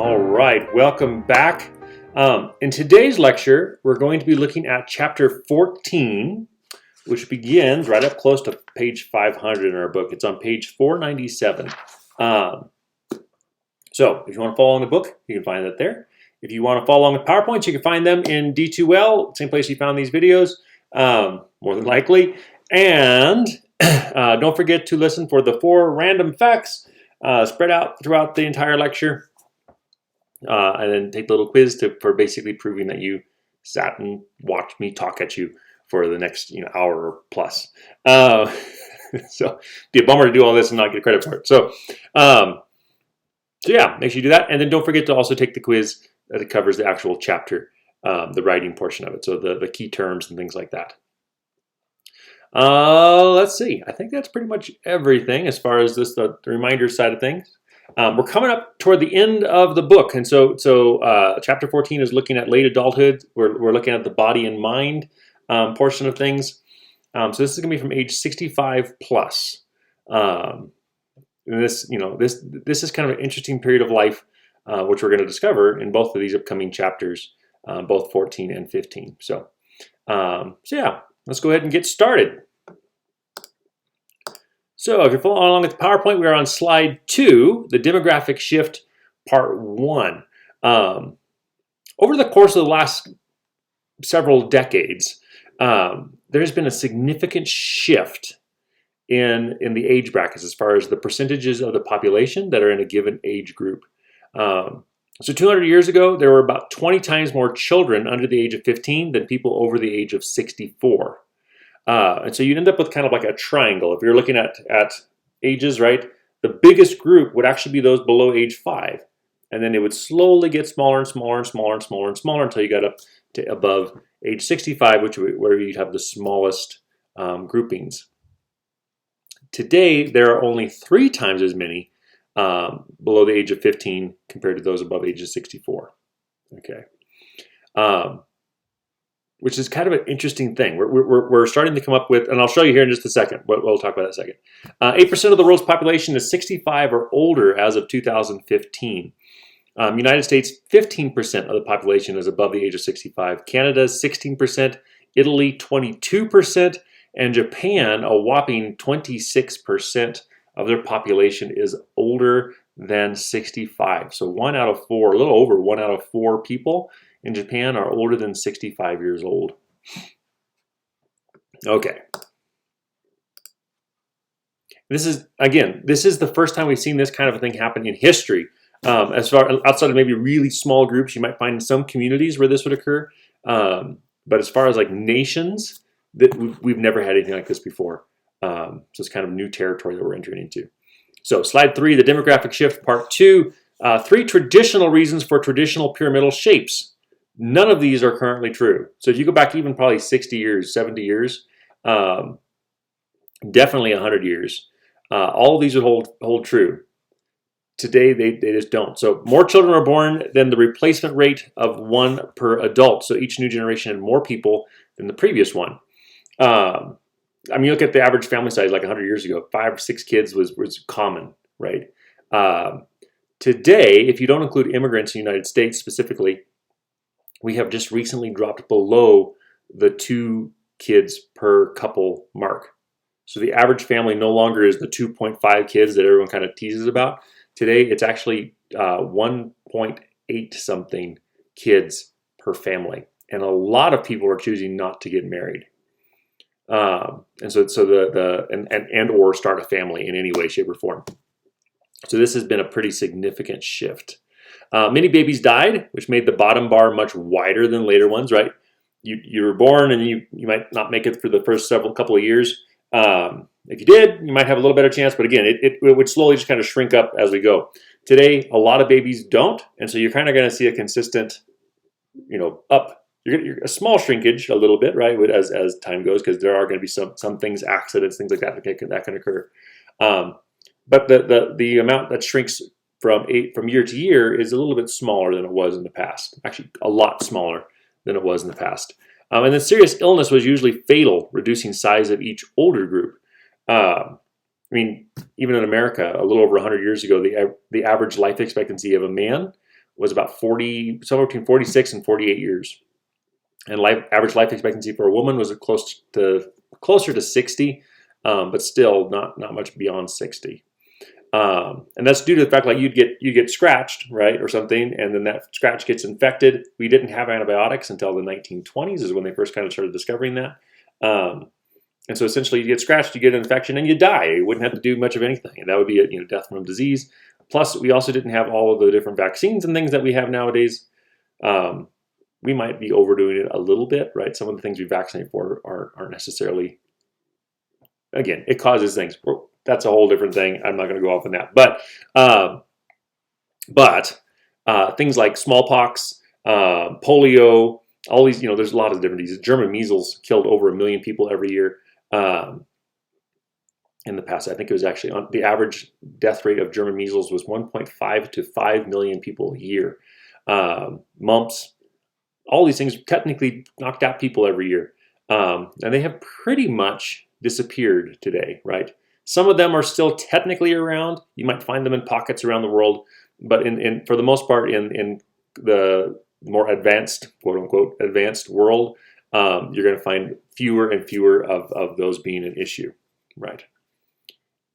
All right, welcome back. In today's lecture, we're going to be looking at chapter 14, which begins right up close to page 500 in our book. It's on page 497. So if you want to follow along the book, you can find that there. If you want to follow along with PowerPoints, you can find them in D2L, same place you found these videos, more than likely. And don't forget to listen for the 4 random facts spread out throughout the entire lecture. And then take the little quiz for basically proving that you sat and watched me talk at you for the next hour or plus. So it'd be a bummer to do all this and not get credit for it. So yeah, make sure you do that. And then don't forget to also take the quiz that covers the actual chapter, the writing portion of it. So the key terms and things like that. Let's see. I think that's pretty much everything as far as the reminder side of things. We're coming up toward the end of the book, and so chapter 14 is looking at late adulthood. We're looking at the body and mind portion of things. So this is going to be from age 65 plus. And this is kind of an interesting period of life, which we're going to discover in both of these upcoming chapters, both 14 and 15. So yeah, let's go ahead and get started. So if you're following along with the PowerPoint, we are on slide 2, the demographic shift, part 1. Over the course of the last several decades, there's been a significant shift in the age brackets as far as the percentages of the population that are in a given age group. So 200 years ago, there were about 20 times more children under the age of 15 than people over the age of 64. And so you'd end up with kind of like a triangle. If you're looking at ages, right, the biggest group would actually be those below age 5. And then it would slowly get smaller and smaller and smaller and smaller and smaller until you got up to above age 65, where you'd have the smallest groupings. Today, there are only 3 times as many below the age of 15 compared to those above age of 64. Okay. Which is kind of an interesting thing. We're starting to come up with, and I'll show you here in just a second. We'll talk about that in a second. 8% of the world's population is 65 or older as of 2015. United States, 15% of the population is above the age of 65. Canada, 16%. Italy, 22%. And Japan, a whopping 26% of their population is older than 65. So 1 out of 4, a little over 1 out of 4 people in Japan are older than 65 years old. Okay. This is the first time we've seen this kind of a thing happen in history. As far outside of maybe really small groups, you might find in some communities where this would occur. But as far as like nations, that we've never had anything like this before. So it's kind of new territory that we're entering into. So slide 3, the demographic shift, part 2, 3 traditional reasons for traditional pyramidal shapes. None of these are currently true. So if you go back even probably 60 years, 70 years, definitely 100 years, all of these would hold true. Today, they just don't. So more children are born than the replacement rate of 1 per adult. So each new generation had more people than the previous one. You look at the average family size like 100 years ago, 5 or 6 kids was common, right? Today, if you don't include immigrants in the United States specifically, we have just recently dropped below the 2 kids per couple mark. So the average family no longer is the 2.5 kids that everyone kind of teases about. Today, it's actually 1.8 something kids per family. And a lot of people are choosing not to get married. And or start a family in any way, shape, or form. So this has been a pretty significant shift. Many babies died, which made the bottom bar much wider than later ones, right? You were born and you might not make it for the first couple of years. If you did, you might have a little better chance, but again, it would slowly just kind of shrink up as we go. Today, a lot of babies don't, and so you're kind of going to see a consistent, up. You're a small shrinkage a little bit, right, as time goes, because there are going to be some things, accidents, things like that can occur. But the amount that shrinks from year to year is a little bit smaller than it was in the past. Actually, a lot smaller than it was in the past. And then serious illness was usually fatal, reducing size of each older group. Even in America, a little over 100 years ago, the average life expectancy of a man was about 40, somewhere between 46 and 48 years. And average life expectancy for a woman was closer to 60, but still not much beyond 60. And that's due to the fact like you get scratched, right, or something, and then that scratch gets infected. We didn't have antibiotics until the 1920s is when they first kind of started discovering that. And so essentially you get scratched, you get an infection, and you die. You wouldn't have to do much of anything, and that would be a death from disease. Plus, we also didn't have all of the different vaccines and things that we have nowadays. We might be overdoing it a little bit, right? Some of the things we vaccinate for aren't necessarily, again, it causes things. That's a whole different thing. I'm not going to go off on that. But things like smallpox, polio, all these, there's a lot of different diseases. German measles killed over 1 million people every year. In the past, I think it was actually the average death rate of German measles was 1.5 to 5 million people a year. Mumps, all these things technically knocked out people every year. And they have pretty much disappeared today, right? Some of them are still technically around. You might find them in pockets around the world, but for the most part, in the more advanced, quote unquote, advanced world, you're going to find fewer and fewer of those being an issue, right?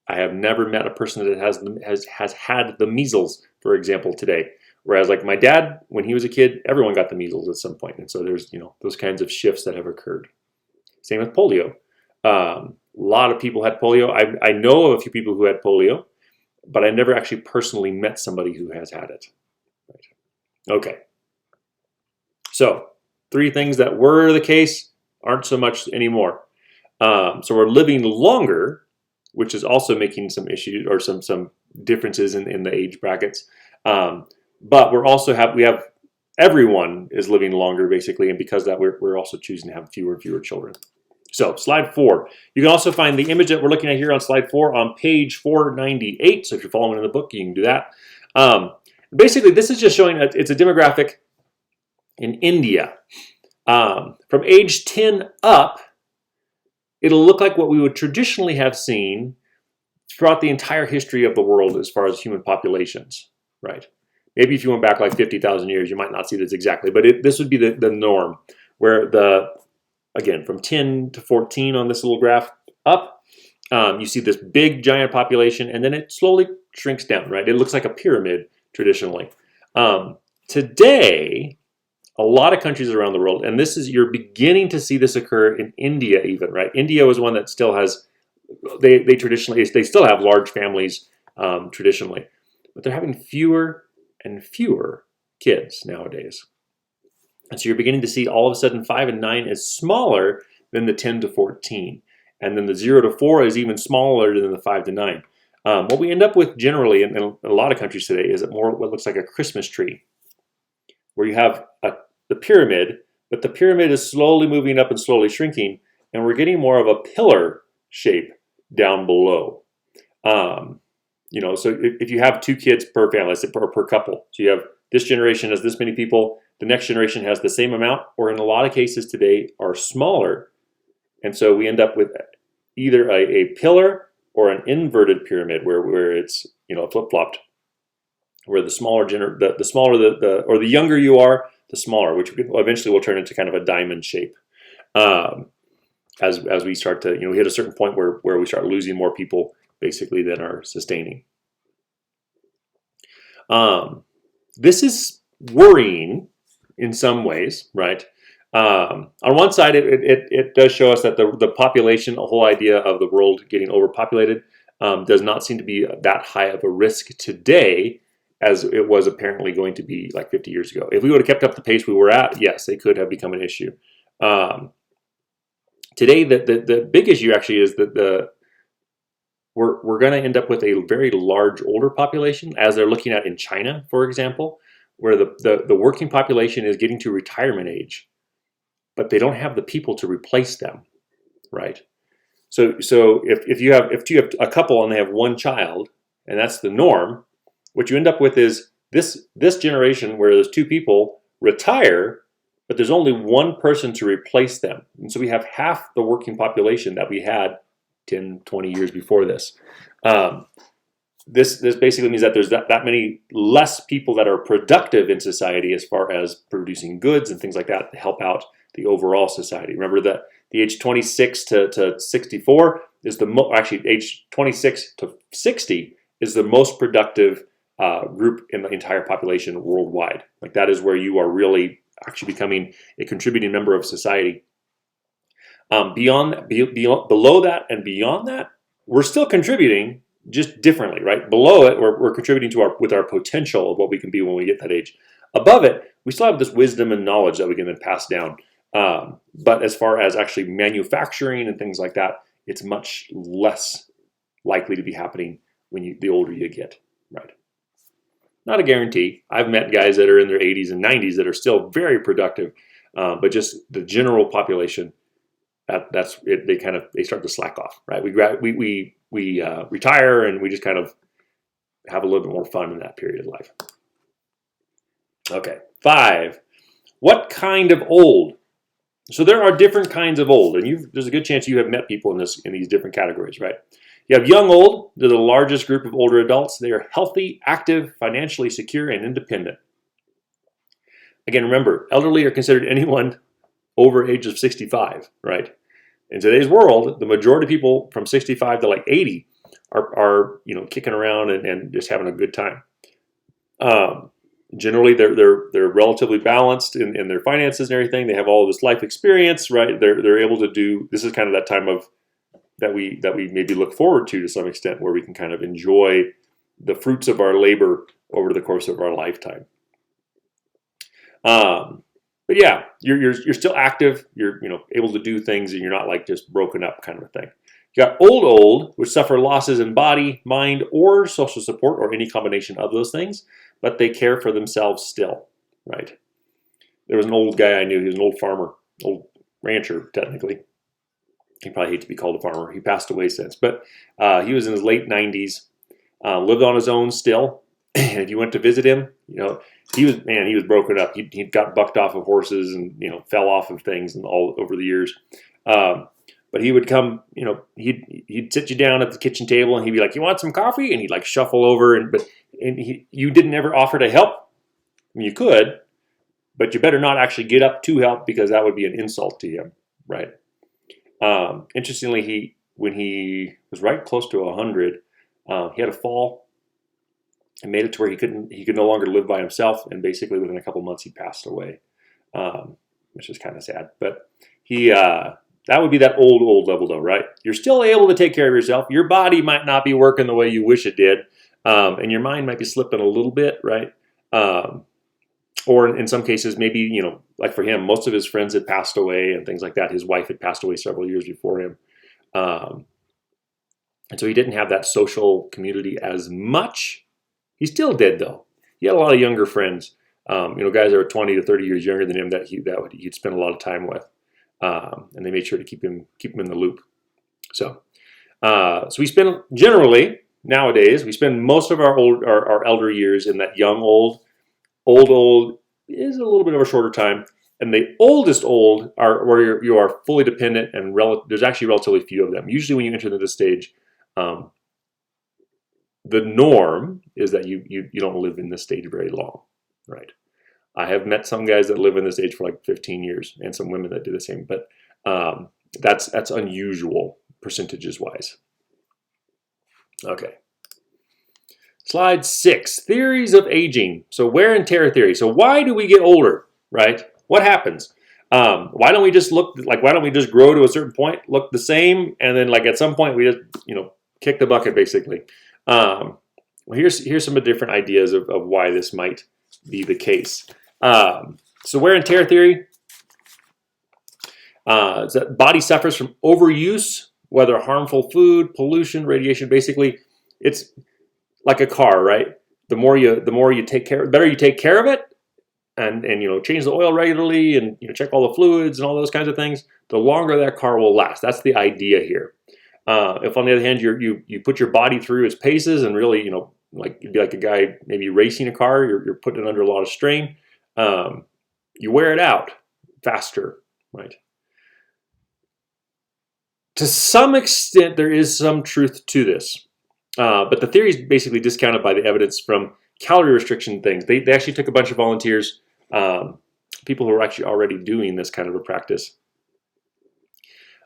I have never met a person that has had the measles, for example, today. Whereas like my dad, when he was a kid, everyone got the measles at some point. And so there's, those kinds of shifts that have occurred. Same with polio. A lot of people had polio. I know of a few people who had polio, but I never actually personally met somebody who has had it. Right. Okay. So 3 things that were the case aren't so much anymore. So we're living longer, which is also making some issues or some differences in the age brackets. But we have everyone is living longer basically, and because of that we're also choosing to have fewer and fewer children. So slide 4. You can also find the image that we're looking at here on slide 4 on page 498. So if you're following in the book, you can do that. Basically, this is just showing it's a demographic in India. From age 10 up, it'll look like what we would traditionally have seen throughout the entire history of the world as far as human populations, right? Maybe if you went back like 50,000 years, you might not see this exactly, but this would be the norm, where again, from 10 to 14 on this little graph up, you see this big giant population, and then it slowly shrinks down, right? It looks like a pyramid traditionally. Today, a lot of countries around the world, and you're beginning to see this occur in India even, right? India was one that still has, they still have large families traditionally, but they're having fewer and fewer kids nowadays. And so you're beginning to see all of a sudden 5 and 9 is smaller than the 10 to 14. And then the 0 to 4 is even smaller than the 5 to 9. What we end up with generally in a lot of countries today is more what looks like a Christmas tree, where you have the pyramid, but the pyramid is slowly moving up and slowly shrinking, and we're getting more of a pillar shape down below. So if you have 2 kids per family, let's say per couple, so you have this generation has this many people, the next generation has the same amount, or in a lot of cases today are smaller. And so we end up with either a pillar or an inverted pyramid where it's, flip-flopped, where the smaller or the younger you are, the smaller, which eventually will turn into kind of a diamond shape. As we start to, hit a certain point where we start losing more people basically than are sustaining. This is worrying in some ways, right? On one side, it does show us that the population, the whole idea of the world getting overpopulated, does not seem to be that high of a risk today as it was apparently going to be like 50 years ago. If we would have kept up the pace we were at, yes, it could have become an issue. Today, the big issue actually is that we're going to end up with a very large older population, as they're looking at in China, for example, where the working population is getting to retirement age, but they don't have the people to replace them, right? So if you have a couple and they have 1 child, and that's the norm, what you end up with is this generation where there's 2 people retire, but there's only 1 person to replace them. And so we have half the working population that we had 10, 20 years before this. this basically means that there's that many less people that are productive in society as far as producing goods and things like that to help out the overall society. Remember that the age 26 to 64 is actually age 26 to 60 is the most productive group in the entire population worldwide. Like that is where you are really actually becoming a contributing member of society. Below that and beyond that, we're still contributing, just differently, right? Below it, we're contributing to with our potential of what we can be when we get that age. Above it, we still have this wisdom and knowledge that we can then pass down. But as far as actually manufacturing and things like that, it's much less likely to be happening when the older you get, right? Not a guarantee. I've met guys that are in their 80s and 90s that are still very productive, but just the general population, that's it. They start to slack off, right? We retire and we just kind of have a little bit more fun in that period of life. Okay, 5. What kind of old? So there are different kinds of old, and there's a good chance you have met people in these different categories, right? You have young old. They're the largest group of older adults. They are healthy, active, financially secure, and independent. Again, remember, elderly are considered anyone over age of 65, right? In today's world, the majority of people from 65 to like 80 are kicking around and just having a good time. Generally, they're relatively balanced in their finances and everything. They have all this life experience, right? They're able to do. This is kind of that time of that we maybe look forward to some extent, where we can kind of enjoy the fruits of our labor over the course of our lifetime. But yeah, you're still active. You're able to do things, and you're not like just broken up kind of a thing. You got old, which suffer losses in body, mind, or social support, or any combination of those things, but they care for themselves still, right? There was an old guy I knew. He was an old farmer, old rancher, technically. He probably hates to be called a farmer. He passed away since, but he was in his late 90s, lived on his own still. And if you went to visit him, he was broken up. He got bucked off of horses and fell off of things and all over the years. But he would come, he'd sit you down at the kitchen table and he'd be like, "You want some coffee?" And he'd like shuffle over and you didn't ever offer to help. I mean, you could, but you better not actually get up to help, because that would be an insult to him, right? Interestingly, when he was right close to 100, he had a fall and made it to where he could no longer live by himself, and basically within a couple months he passed away, which is kind of sad. But that would be that old level though, right? You're still able to take care of yourself. Your body might not be working the way you wish it did, and your mind might be slipping a little bit, right? Or in some cases, maybe, like for him, most of his friends had passed away and things like that. His wife had passed away several years before him. And so he didn't have that social community as much. He still did, though. He had a lot of younger friends, guys that were 20 to 30 years younger than him that he'd spend a lot of time with. And they made sure to keep him in the loop. So we spend, generally, nowadays, we spend most of our elder years in that young old. Old is a little bit of a shorter time, and the oldest old are where you are fully dependent, and there's actually relatively few of them. Usually when you enter this stage, the norm is that you don't live in this stage very long, right? I have met some guys that live in this age for like 15 years, and some women that do the same, but that's unusual percentages wise. Okay. Slide 6, theories of aging. So wear and tear theory. So why do we get older, right? What happens? Why don't we just grow to a certain point, look the same, and then like at some point we just, kick the bucket basically. Well, here's some different ideas of why this might be the case. So wear and tear theory is that body suffers from overuse, whether harmful food, pollution, radiation. Basically, it's like a car, right? The more you take care, the better you take care of it, and change the oil regularly, and check all the fluids and all those kinds of things, the longer that car will last. That's the idea here. If on the other hand you put your body through its paces and really like you'd be like a guy maybe racing a car, you're putting it under a lot of strain, you wear it out faster, right? To some extent, there is some truth to this. But the theory is basically discounted by the evidence from calorie restriction things. They actually took a bunch of volunteers, people who were actually already doing this kind of a practice.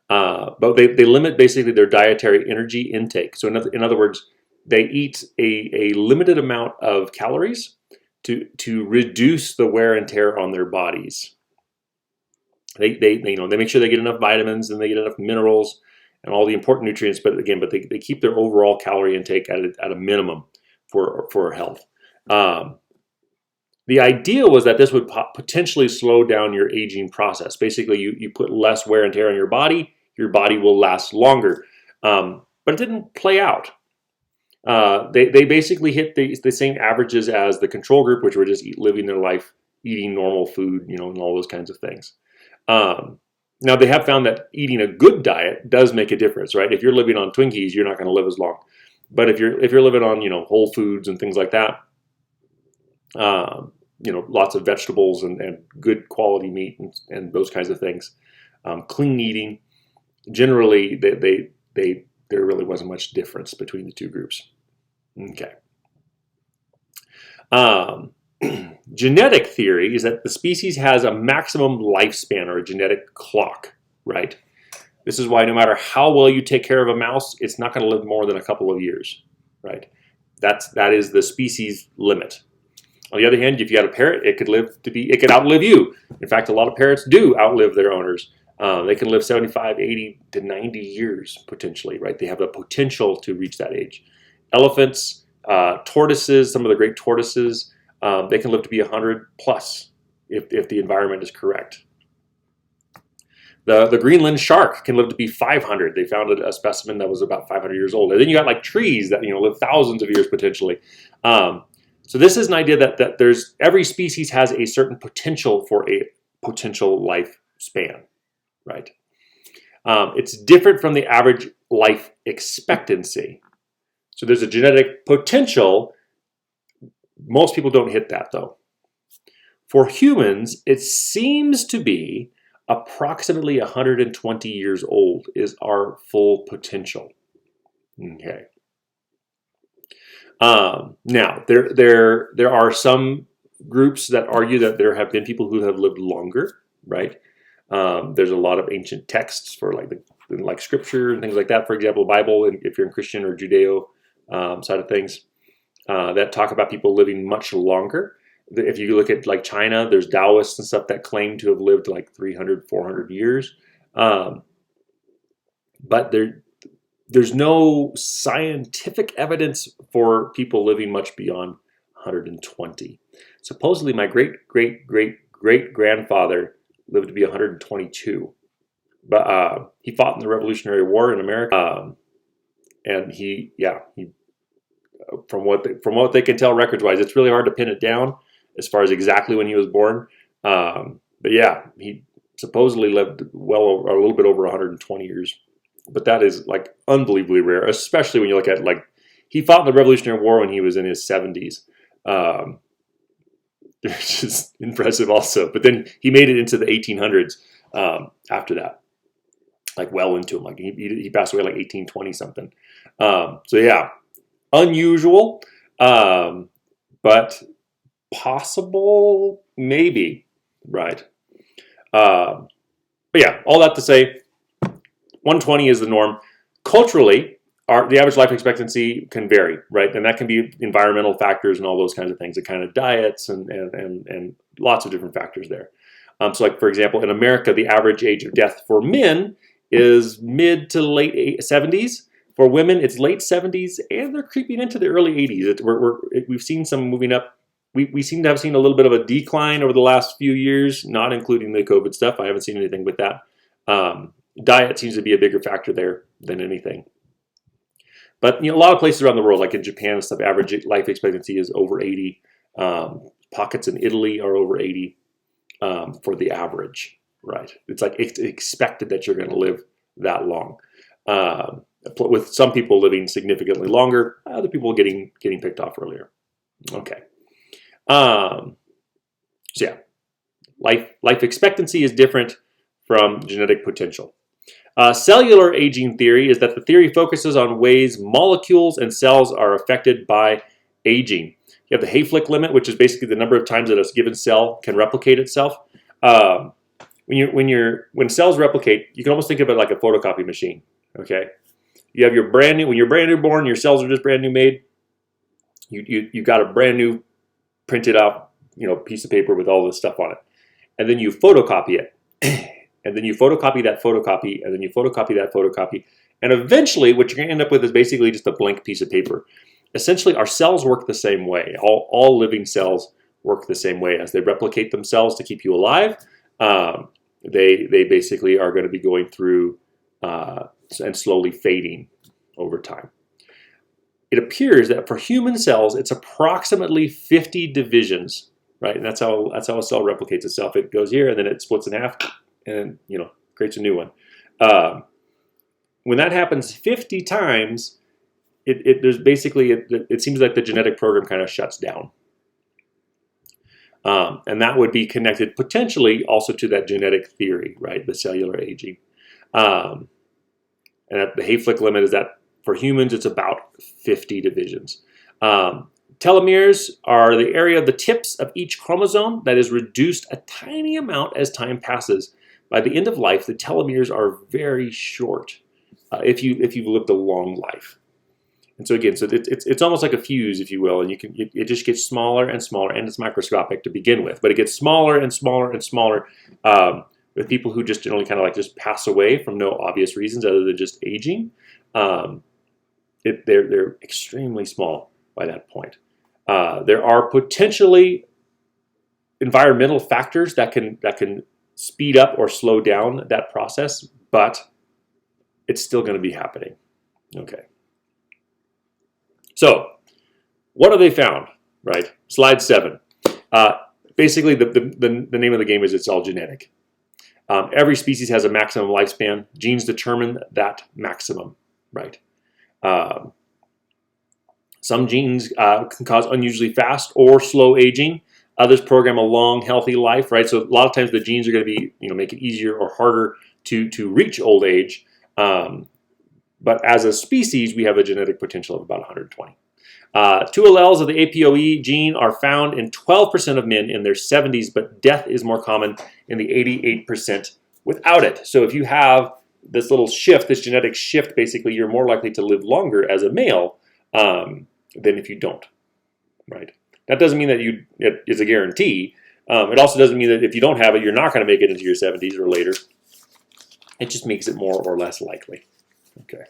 But they limit basically their dietary energy intake. So in other words, they eat a limited amount of calories to reduce the wear and tear on their bodies. They make sure they get enough vitamins and they get enough minerals and all the important nutrients. But they keep their overall calorie intake at a minimum for health. The idea was that this would potentially slow down your aging process. Basically, you put less wear and tear on your body will last longer. But it didn't play out. They basically hit the same averages as the control group, which were just living their life, eating normal food, and all those kinds of things. Now they have found that eating a good diet does make a difference, right? If you're living on Twinkies, you're not going to live as long. But if you're living on whole foods and things like that, lots of vegetables and good quality meat and those kinds of things, clean eating, generally there really wasn't much difference between the two groups. Okay. Genetic theory is that the species has a maximum lifespan or a genetic clock, right? This is why no matter how well you take care of a mouse, it's not going to live more than a couple of years, right? That is the species limit. On the other hand, if you had a parrot, it could outlive you. In fact, a lot of parrots do outlive their owners. They can live 75, 80 to 90 years potentially, right? They have the potential to reach that age. Elephants, tortoises, some of the great tortoises, they can live to be 100 plus if the environment is correct. The Greenland shark can live to be 500. They found a specimen that was about 500 years old. And then you got like trees that live thousands of years potentially. So this is an idea that there's every species has a certain potential for a potential lifespan. Right. It's different from the average life expectancy. So there's a genetic potential. Most people don't hit that though. For humans, it seems to be approximately 120 years old is our full potential. Okay. Now there are some groups that argue that there have been people who have lived longer, right? There's a lot of ancient texts for like scripture and things like that. For example, Bible, and if you're in Christian or Judeo side of things, that talk about people living much longer. If you look at like China, there's Taoists and stuff that claim to have lived like 300, 400 years. But there's no scientific evidence for people living much beyond 120. Supposedly my great-great-great-great-grandfather lived to be 122, but he fought in the Revolutionary War in America, and he from what they can tell records wise, it's really hard to pin it down as far as exactly when he was born, but yeah, he supposedly lived well over, a little bit over 120 years, but that is like unbelievably rare, especially when you look at like he fought in the Revolutionary War when he was in his 70s. It's just impressive also. But then he made it into the 1800s after that, like well into him. Like he passed away like 1820 something. So yeah, unusual, but possible maybe, right? But yeah, all that to say, 120 is the norm. Culturally, the average life expectancy can vary, right? And that can be environmental factors and all those kinds of things, the kind of diets and lots of different factors there. So like, for example, in America, the average age of death for men is mid to late 70s. For women, it's late 70s, and they're creeping into the early 80s. We've seen some moving up. We seem to have seen a little bit of a decline over the last few years, not including the COVID stuff. I haven't seen anything with that. Diet seems to be a bigger factor there than anything. But a lot of places around the world, like in Japan and stuff, average life expectancy is over 80. Pockets in Italy are over 80 for the average, right? It's like it's expected that you're going to live that long. With some people living significantly longer, other people getting picked off earlier. Okay. So yeah, life expectancy is different from genetic potential. Cellular aging theory is that the theory focuses on ways molecules and cells are affected by aging. You have the Hayflick limit, which is basically the number of times that a given cell can replicate itself. Um, when cells replicate, you can almost think of it like a photocopy machine. Okay, you have your brand new when you're brand new born, your cells are just brand new made. You got a brand new printed out piece of paper with all this stuff on it, and then you photocopy it, and then you photocopy that photocopy, and then you photocopy that photocopy, and eventually what you're going to end up with is basically just a blank piece of paper. Essentially, our cells work the same way. All living cells work the same way as they replicate themselves to keep you alive. They basically are going to be going through and slowly fading over time. It appears that for human cells, it's approximately 50 divisions, right? And that's how a cell replicates itself. It goes here, and then it splits in half, and creates a new one. When that happens 50 times, it seems like the genetic program kind of shuts down. And that would be connected potentially also to that genetic theory, right? The cellular aging. And the Hayflick limit is that for humans, it's about 50 divisions. Telomeres are the area of the tips of each chromosome that is reduced a tiny amount as time passes. By the end of life, the telomeres are very short if you've lived a long life. And so again, it's almost like a fuse, if you will, and it just gets smaller and smaller, and it's microscopic to begin with, but it gets smaller and smaller and smaller with people who just generally kind of just pass away from no obvious reasons other than just aging. They're extremely small by that point. There are potentially environmental factors that can speed up or slow down that process, but it's still going to be happening. Okay. So, what have they found? Right, slide 7. Basically, the name of the game is it's all genetic. Every species has a maximum lifespan. Genes determine that maximum. Right. Some genes can cause unusually fast or slow aging. Others program a long, healthy life. Right. So a lot of times the genes are going to be make it easier or harder to reach old age. But as a species, we have a genetic potential of about 120. 2 alleles of the APOE gene are found in 12% of men in their 70s, but death is more common in the 88% without it. So if you have this little shift, this genetic shift, basically you're more likely to live longer as a male than if you don't, right? That doesn't mean that it is a guarantee. It also doesn't mean that if you don't have it, you're not going to make it into your 70s or later. It just makes it more or less likely. Okay,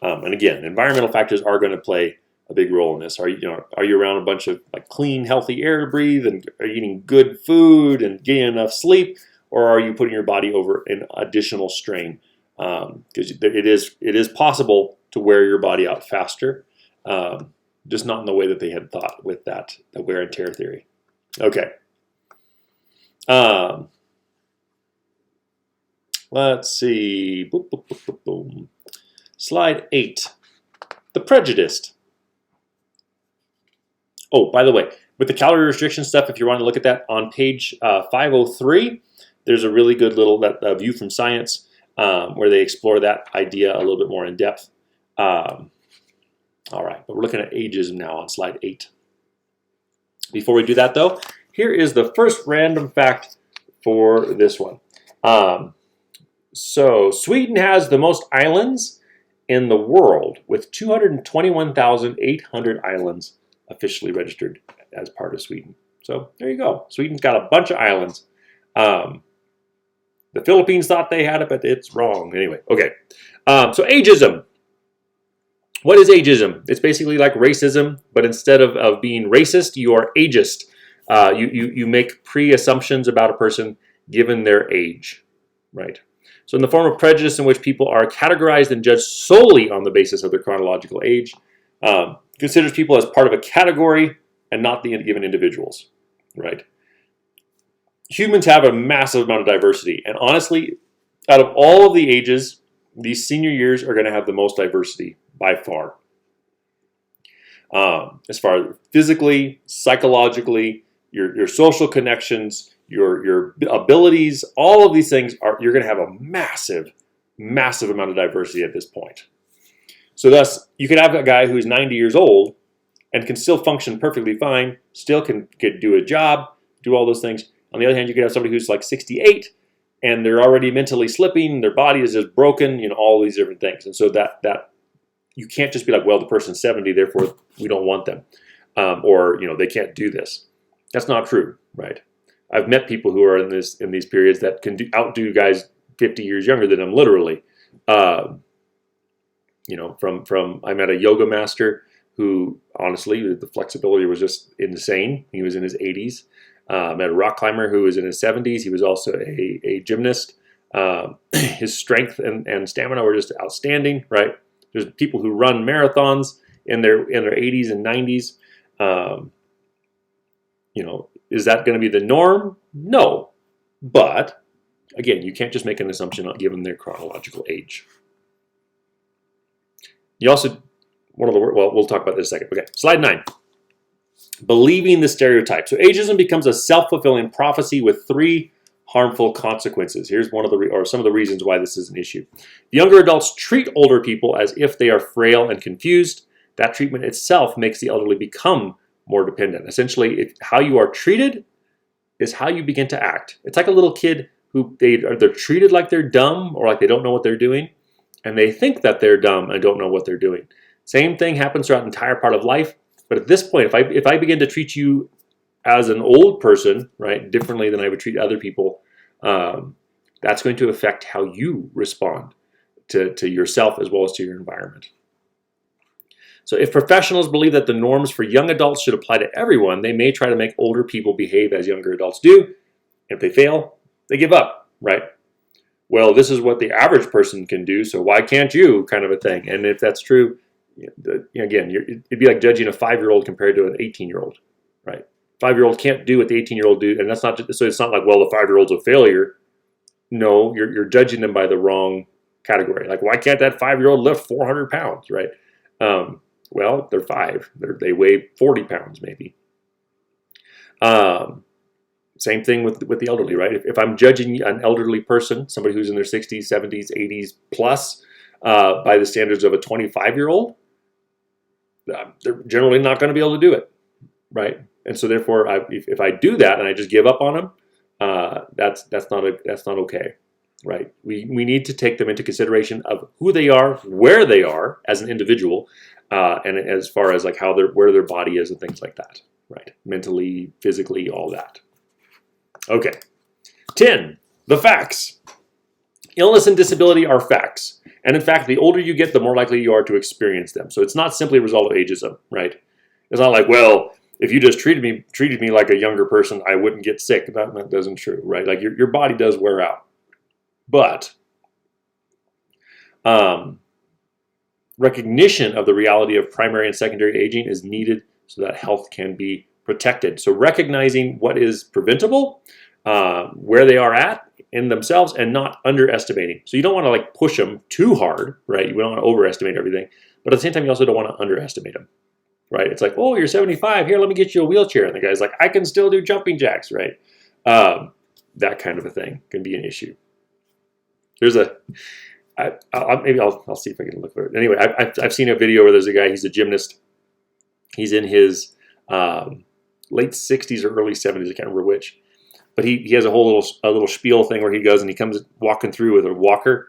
and again, environmental factors are going to play a big role in this. Are you around a bunch of clean, healthy air to breathe, and are you eating good food and getting enough sleep, or are you putting your body over an additional strain? Because it is possible to wear your body out faster, just not in the way that they had thought with the wear and tear theory. Okay. Let's see. Boom, boom, boom, boom, boom. Slide 8. The prejudiced. Oh, by the way, with the calorie restriction stuff, if you want to look at that on page 503, there's a really good little view from science where they explore that idea a little bit more in depth. All right, but we're looking at ageism now on slide 8. Before we do that, though, here is the first random fact for this one. So Sweden has the most islands in the world, with 221,800 islands officially registered as part of Sweden. So there you go. Sweden's got a bunch of islands. The Philippines thought they had it, but it's wrong. Anyway, okay. So ageism. What is ageism? It's basically like racism, but instead of being racist, you are ageist. You make pre-assumptions about a person given their age, right? So in the form of prejudice in which people are categorized and judged solely on the basis of their chronological age, considers people as part of a category and not the given individuals, right? Humans have a massive amount of diversity, and honestly, out of all of the ages, these senior years are going to have the most diversity by far. As far as physically, psychologically, your social connections, your abilities, all of these things you're going to have a massive massive amount of diversity at this point. So thus, you could have a guy who's 90 years old and can still function perfectly fine, still can do a job, do all those things. On the other hand, you could have somebody who's like 68 and they're already mentally slipping, their body is just broken, all these different things. And so that you can't just be like, well, the person's 70, therefore we don't want them. Or they can't do this. That's not true, right? I've met people who are in these periods that can outdo guys 50 years younger than them, literally. I met a yoga master who, honestly, the flexibility was just insane. He was in his 80s. Met a rock climber who was in his 70s. He was also a gymnast. His strength and stamina were just outstanding, right? There's people who run marathons in their 80s and 90s. Is that going to be the norm? No. But, again, you can't just make an assumption given their chronological age. You also, we'll talk about this in a second. Okay, slide 9. Believing the stereotype. So ageism becomes a self-fulfilling prophecy with 3 harmful consequences. Here's some of the reasons why this is an issue. Younger adults treat older people as if they are frail and confused. That treatment itself makes the elderly become more dependent. Essentially, how you are treated is how you begin to act. It's like a little kid who they're treated like they're dumb or like they don't know what they're doing, and they think that they're dumb and don't know what they're doing. Same thing happens throughout the entire part of life. But at this point, if I begin to treat you as an old person, right, differently than I would treat other people, that's going to affect how you respond to yourself as well as to your environment. So if professionals believe that the norms for young adults should apply to everyone, they may try to make older people behave as younger adults do. If they fail, they give up, right? Well, this is what the average person can do, so why can't you, kind of a thing. And if that's true, again, it'd be like judging a 5-year-old compared to an 18-year-old, right? 5-year-old can't do what the 18-year-old do, and that's not just, so it's not like, well, the 5-year-old's a failure. No, you're judging them by the wrong category. Like, why can't that 5-year-old lift 400 pounds, right? Well, they're 5. They weigh 40 pounds maybe. Same thing with the elderly, right? If I'm judging an elderly person, somebody who's in their 60s, 70s, 80s plus, by the standards of a 25-year-old, they're generally not going to be able to do it, right? And so therefore, if I do that and I just give up on them, that's not okay, right? We need to take them into consideration of who they are, where they are as an individual, and as far as like where their body is and things like that, right? Mentally, physically, all that. Okay. 10. The facts. Illness and disability are facts. And in fact, the older you get, the more likely you are to experience them. So it's not simply a result of ageism, right? It's not like, well, if you just treated me like a younger person, I wouldn't get sick. That doesn't true, right? Like your body does wear out. But recognition of the reality of primary and secondary aging is needed so that health can be protected. So recognizing what is preventable, where they are at in themselves, and not underestimating. So you don't want to like push them too hard, right? You don't want to overestimate everything, but at the same time, you also don't want to underestimate them, right? It's like, oh, you're 75. Here, let me get you a wheelchair. And the guy's like, I can still do jumping jacks, right? That kind of a thing can be an issue. There's maybe I'll see if I can look for it. Anyway, I've seen a video where there's a guy. He's a gymnast. He's in his late 60s or early 70s. I can't remember which. But he has a little spiel thing where he goes and he comes walking through with a walker,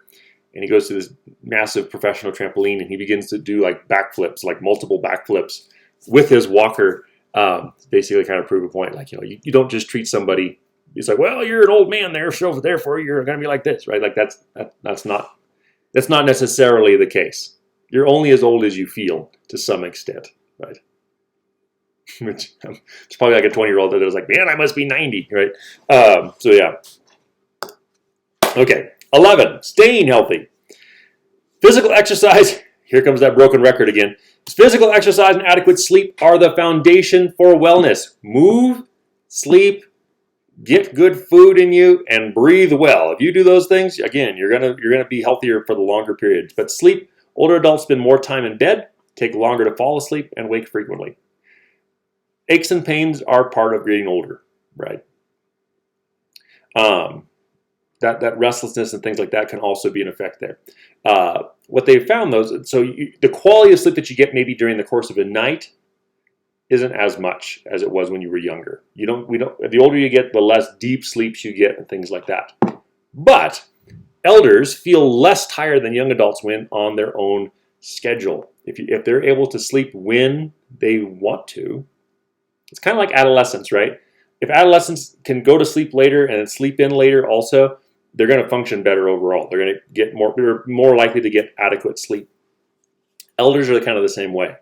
and he goes to this massive professional trampoline and he begins to do like backflips, like multiple backflips with his walker, basically kind of prove a point. Like, you don't just treat somebody. It's like, well, you're an old man there, so therefore you're going to be like this, right? Like that's not necessarily the case. You're only as old as you feel to some extent, right? Which it's probably like a 20-year-old that was like, man, I must be 90, right? So yeah. Okay, 11, staying healthy. Physical exercise, here comes that broken record again. Physical exercise and adequate sleep are the foundation for wellness. Move, sleep, get good food in you, and breathe well. If you do those things, again, you're gonna be healthier for the longer periods. But sleep, older adults spend more time in bed, take longer to fall asleep, and wake frequently. Aches and pains are part of getting older, right? that restlessness and things like that can also be an effect there. What they found though, the quality of sleep that you get maybe during the course of a night isn't as much as it was when you were younger. The older you get, the less deep sleeps you get and things like that. But elders feel less tired than young adults when on their own schedule. If they're able to sleep when they want to, it's kind of like adolescence, right? If adolescents can go to sleep later and sleep in later also, they're going to function better overall. They're more likely to get adequate sleep. Elders are kind of the same way.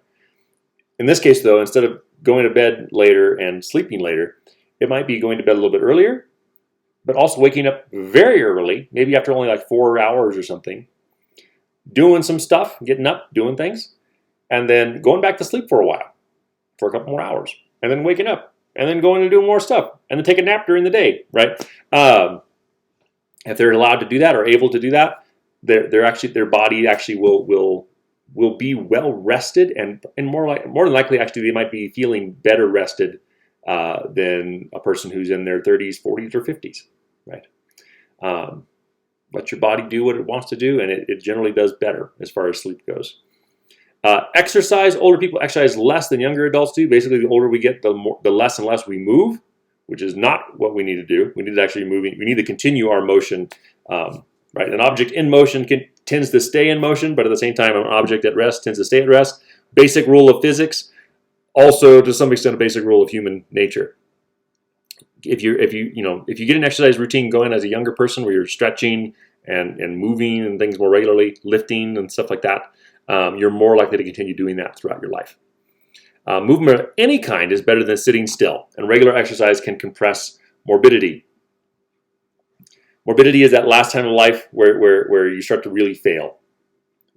In this case, though, instead of going to bed later and sleeping later, it might be going to bed a little bit earlier, but also waking up very early, maybe after only like 4 hours or something, doing some stuff, getting up, doing things, and then going back to sleep for a while, for a couple more hours, and then waking up, and then going to do more stuff, and then take a nap during the day, right? If they're allowed to do that or able to do that, their body actually will be well rested, and more than likely, actually, they might be feeling better rested than a person who's in their 30s, 40s, or 50s, right? Let your body do what it wants to do, and it generally does better as far as sleep goes. Exercise. Older people exercise less than younger adults do. Basically, the older we get, the less and less we move, which is not what we need to do. We need to actually moving. We need to continue our motion. Right, an object in motion tends to stay in motion, but at the same time, an object at rest tends to stay at rest. Basic rule of physics, also to some extent a basic rule of human nature. If you get an exercise routine going as a younger person, where you're stretching and moving and things more regularly, lifting and stuff like that, you're more likely to continue doing that throughout your life. Movement of any kind is better than sitting still, and regular exercise can compress morbidity. Morbidity is that last time in life where you start to really fail,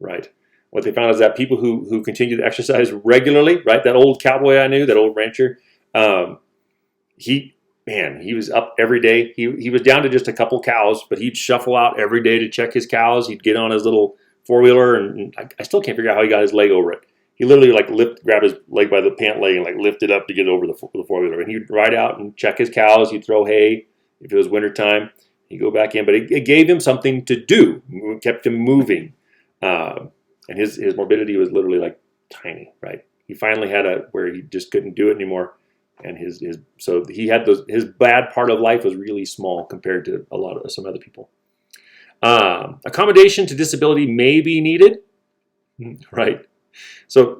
right? What they found is that people who continue to exercise regularly, right? That old cowboy I knew, that old rancher, he was up every day. He was down to just a couple cows, but he'd shuffle out every day to check his cows. He'd get on his little four-wheeler, and I still can't figure out how he got his leg over it. He literally grabbed his leg by the pant leg and lift it up to get over the four-wheeler. And he'd ride out and check his cows. He'd throw hay if it was wintertime. He'd go back in, but it gave him something to do. It kept him moving. And his morbidity was literally tiny, right? He finally had where he just couldn't do it anymore. And so he had his bad part of life was really small compared to some other people. Accommodation to disability may be needed, right? So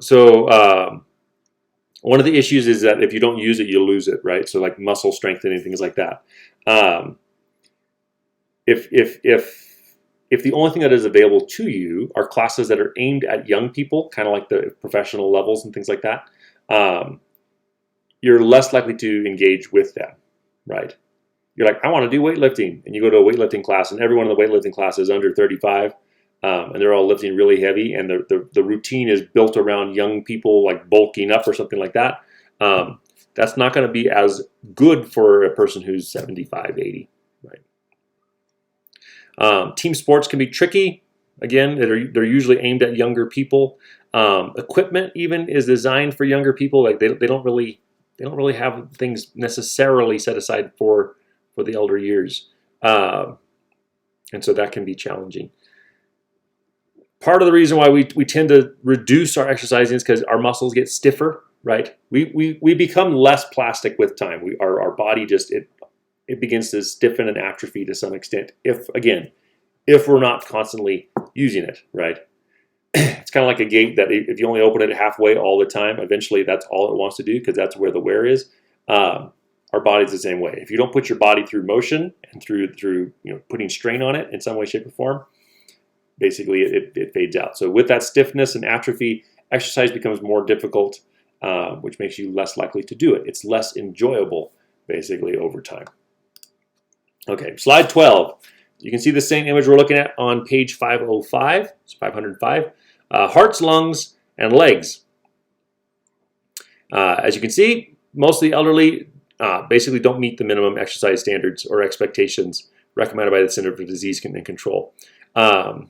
one of the issues is that if you don't use it, you lose it, right? So muscle strengthening, things like that. If the only thing that is available to you are classes that are aimed at young people, kind of like the professional levels and things like that, you're less likely to engage with them, right? You're like, I want to do weightlifting, and you go to a weightlifting class, and everyone in the weightlifting class is under 35, and they're all lifting really heavy, and the routine is built around young people bulking up or something like that. That's not going to be as good for a person who's 75, 80, right? Team sports can be tricky. Again, they're usually aimed at younger people. Equipment even is designed for younger people. They don't really have things necessarily set aside for the elder years, and so that can be challenging. Part of the reason why we tend to reduce our exercising is because our muscles get stiffer, right? We become less plastic with time. Our body just it begins to stiffen and atrophy to some extent. If we're not constantly using it, right? It's kind of like a gate that if you only open it halfway all the time, eventually that's all it wants to do because that's where the wear is. Our body's the same way. If you don't put your body through motion and through putting strain on it in some way, shape, or form, basically it fades out. So with that stiffness and atrophy, exercise becomes more difficult, which makes you less likely to do it. It's less enjoyable, basically, over time. Okay, slide 12. You can see the same image we're looking at on page 505. It's 505. Hearts, lungs, and legs. As you can see, most of the elderly basically don't meet the minimum exercise standards or expectations recommended by the Center for Disease Control. The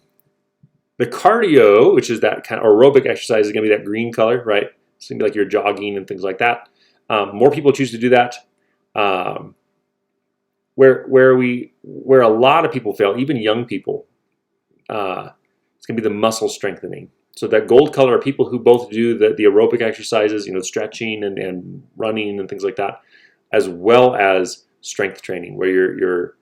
cardio, which is that kind of aerobic exercise, is going to be that green color, right? It's going to be like you're jogging and things like that. More people choose to do that. where a lot of people fail, even young people, it's going to be the muscle strengthening. So that gold color are people who both do the aerobic exercises, stretching and running and things like that, as well as strength training, where you're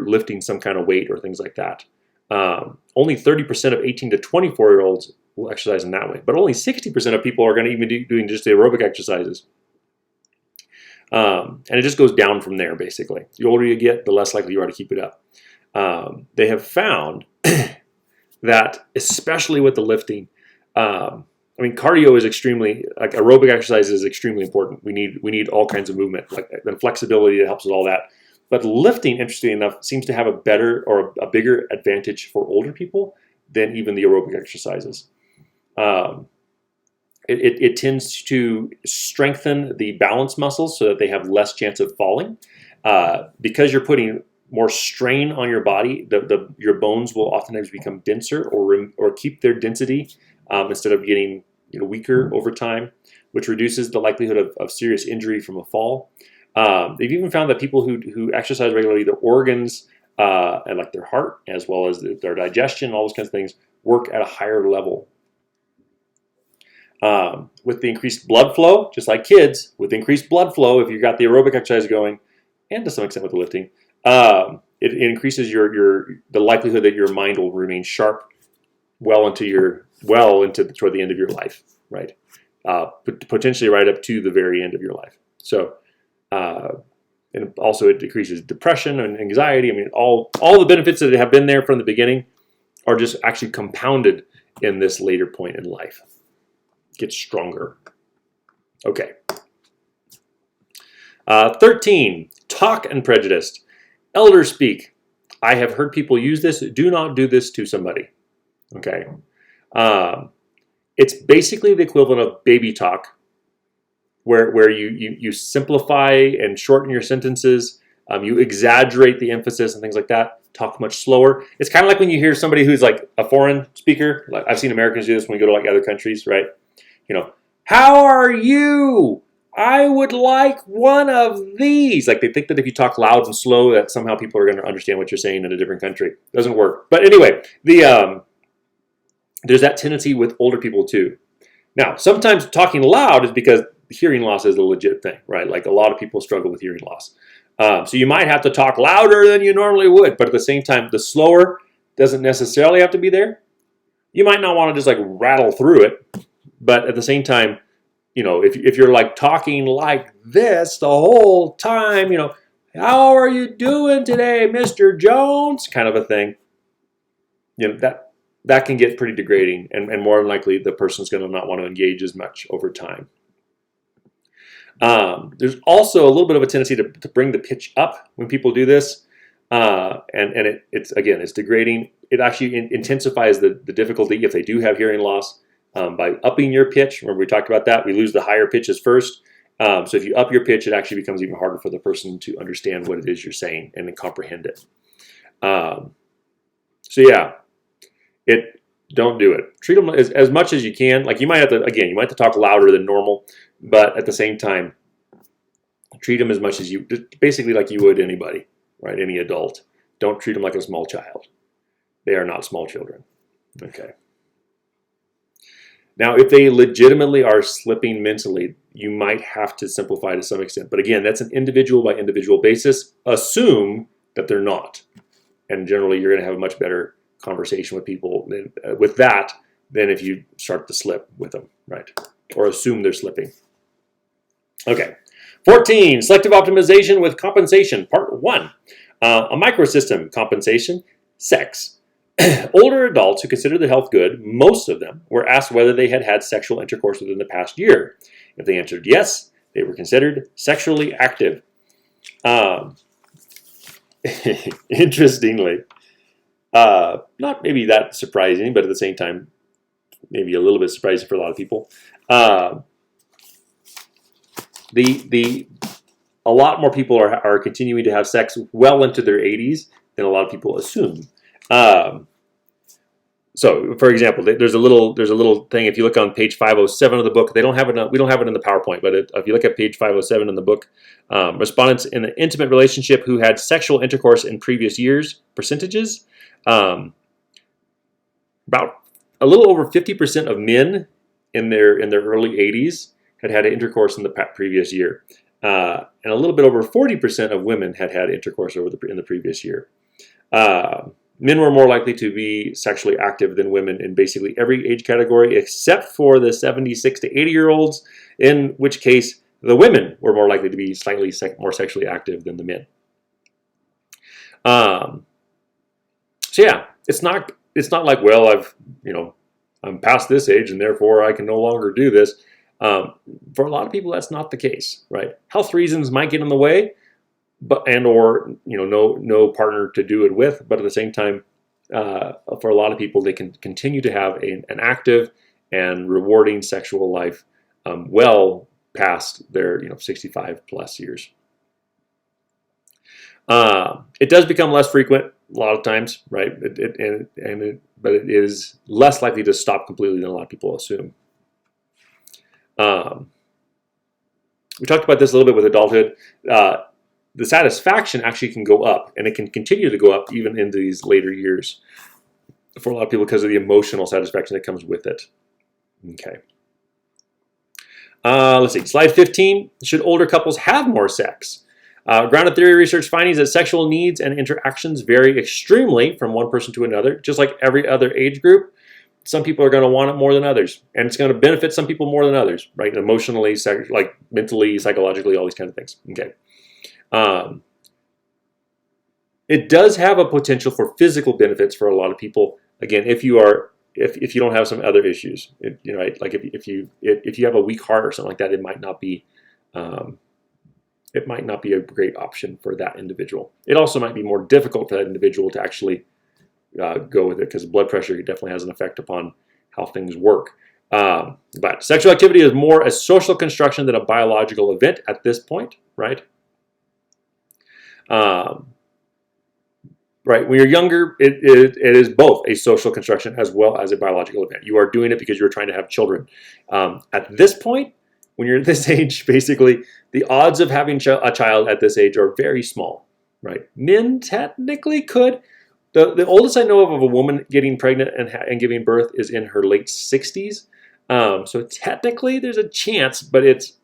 lifting some kind of weight or things like that. Only 30% of 18 to 24-year-olds will exercise in that way, but only 60% of people are going to even be doing just the aerobic exercises. And it just goes down from there, basically. The older you get, the less likely you are to keep it up. They have found that, especially with the lifting, cardio is extremely, like aerobic exercise is extremely important. We need all kinds of movement, like and flexibility that helps with all that. But lifting, interestingly enough, seems to have a better or a bigger advantage for older people than even the aerobic exercises. It tends to strengthen the balance muscles so that they have less chance of falling. Because you're putting more strain on your body, your bones will oftentimes become denser or keep their density instead of getting weaker over time, which reduces the likelihood of serious injury from a fall. They've even found that people who exercise regularly, their organs and like their heart, as well as their digestion, all those kinds of things, work at a higher level. With the increased blood flow, just like kids, with increased blood flow, if you've got the aerobic exercise going, and to some extent with the lifting, it increases the likelihood that your mind will remain sharp toward the end of your life, right? Potentially right up to the very end of your life. So, and also it decreases depression and anxiety. All the benefits that have been there from the beginning are just actually compounded in this later point in life. Get stronger. Okay. 13, talk and prejudice. Elders speak. I have heard people use this. Do not do this to somebody. Okay. It's basically the equivalent of baby talk, where you simplify and shorten your sentences. You exaggerate the emphasis and things like that. Talk much slower. It's kind of like when you hear somebody who's like a foreign speaker. Like I've seen Americans do this when we go to like other countries, right? How are you? I would like one of these. Like they think that if you talk loud and slow, that somehow people are going to understand what you're saying in a different country. It doesn't work. But anyway, there's that tendency with older people too. Now, sometimes talking loud is because hearing loss is a legit thing, right? Like a lot of people struggle with hearing loss. So you might have to talk louder than you normally would, but at the same time, the slower doesn't necessarily have to be there. You might not want to just like rattle through it. But at the same time, if you're like talking like this the whole time, how are you doing today, Mr. Jones? Kind of a thing. That can get pretty degrading, and more than likely the person's going to not want to engage as much over time. There's also a little bit of a tendency to bring the pitch up when people do this, and it's degrading. It actually intensifies the difficulty if they do have hearing loss. By upping your pitch, remember we talked about that, we lose the higher pitches first. So if you up your pitch, it actually becomes even harder for the person to understand what it is you're saying and then comprehend it. Don't do it. Treat them as much as you can. Like you might have to talk louder than normal, but at the same time, treat them as much as basically like you would anybody, right? Any adult. Don't treat them like a small child. They are not small children. Okay. Now, if they legitimately are slipping mentally, you might have to simplify to some extent. But again, that's an individual by individual basis. Assume that they're not. And generally, you're going to have a much better conversation with people with that than if you start to slip with them, right? Or assume they're slipping. Okay. 14, selective optimization with compensation, part 1. A microsystem, compensation, sex. Older adults who consider their health good, most of them, were asked whether they had had sexual intercourse within the past year. If they answered yes, they were considered sexually active. Interestingly, not maybe that surprising, but at the same time, maybe a little bit surprising for a lot of people. A lot more people are continuing to have sex well into their 80s than a lot of people assume. So, for example, there's a little thing. If you look on page 507 of the book, we don't have it in the PowerPoint, but if you look at page 507 in the book, respondents in an intimate relationship who had sexual intercourse in previous years, percentages, about a little over 50% of men in their early 80s had intercourse in the previous year, and a little bit over 40% of women had intercourse in the previous year. Men were more likely to be sexually active than women in basically every age category except for the 76 to 80-year-olds, in which case the women were more likely to be slightly more sexually active than the men. So yeah, it's not like, well, I'm past this age and therefore I can no longer do this. For a lot of people, that's not the case, right? Health reasons might get in the way, or no partner to do it with, but at the same time, for a lot of people, they can continue to have an active and rewarding sexual life well past their 65 plus years. It does become less frequent a lot of times, right? But it is less likely to stop completely than a lot of people assume. We talked about this a little bit with adulthood. The satisfaction actually can go up, and it can continue to go up even in these later years for a lot of people because of the emotional satisfaction that comes with it. Okay. Let's see. Slide 15. Should older couples have more sex? Grounded theory research findings that sexual needs and interactions vary extremely from one person to another, just like every other age group. Some people are going to want it more than others, and it's going to benefit some people more than others, right? Emotionally, like mentally, psychologically, all these kind of things. Okay. It does have a potential for physical benefits for a lot of people. Again, if you don't have some other issues, right? Like if you have a weak heart or something like that, it might not be a great option for that individual. It also might be more difficult for that individual to actually go with it because blood pressure definitely has an effect upon how things work. But sexual activity is more a social construction than a biological event at this point, right? Right, when you're younger, it is both a social construction as well as a biological event. You are doing it because you're trying to have children. At this point, when you're at this age, basically, the odds of having a child at this age are very small, right? Men technically could. The oldest I know of a woman getting pregnant and giving birth is in her late 60s. So technically, there's a chance, but it's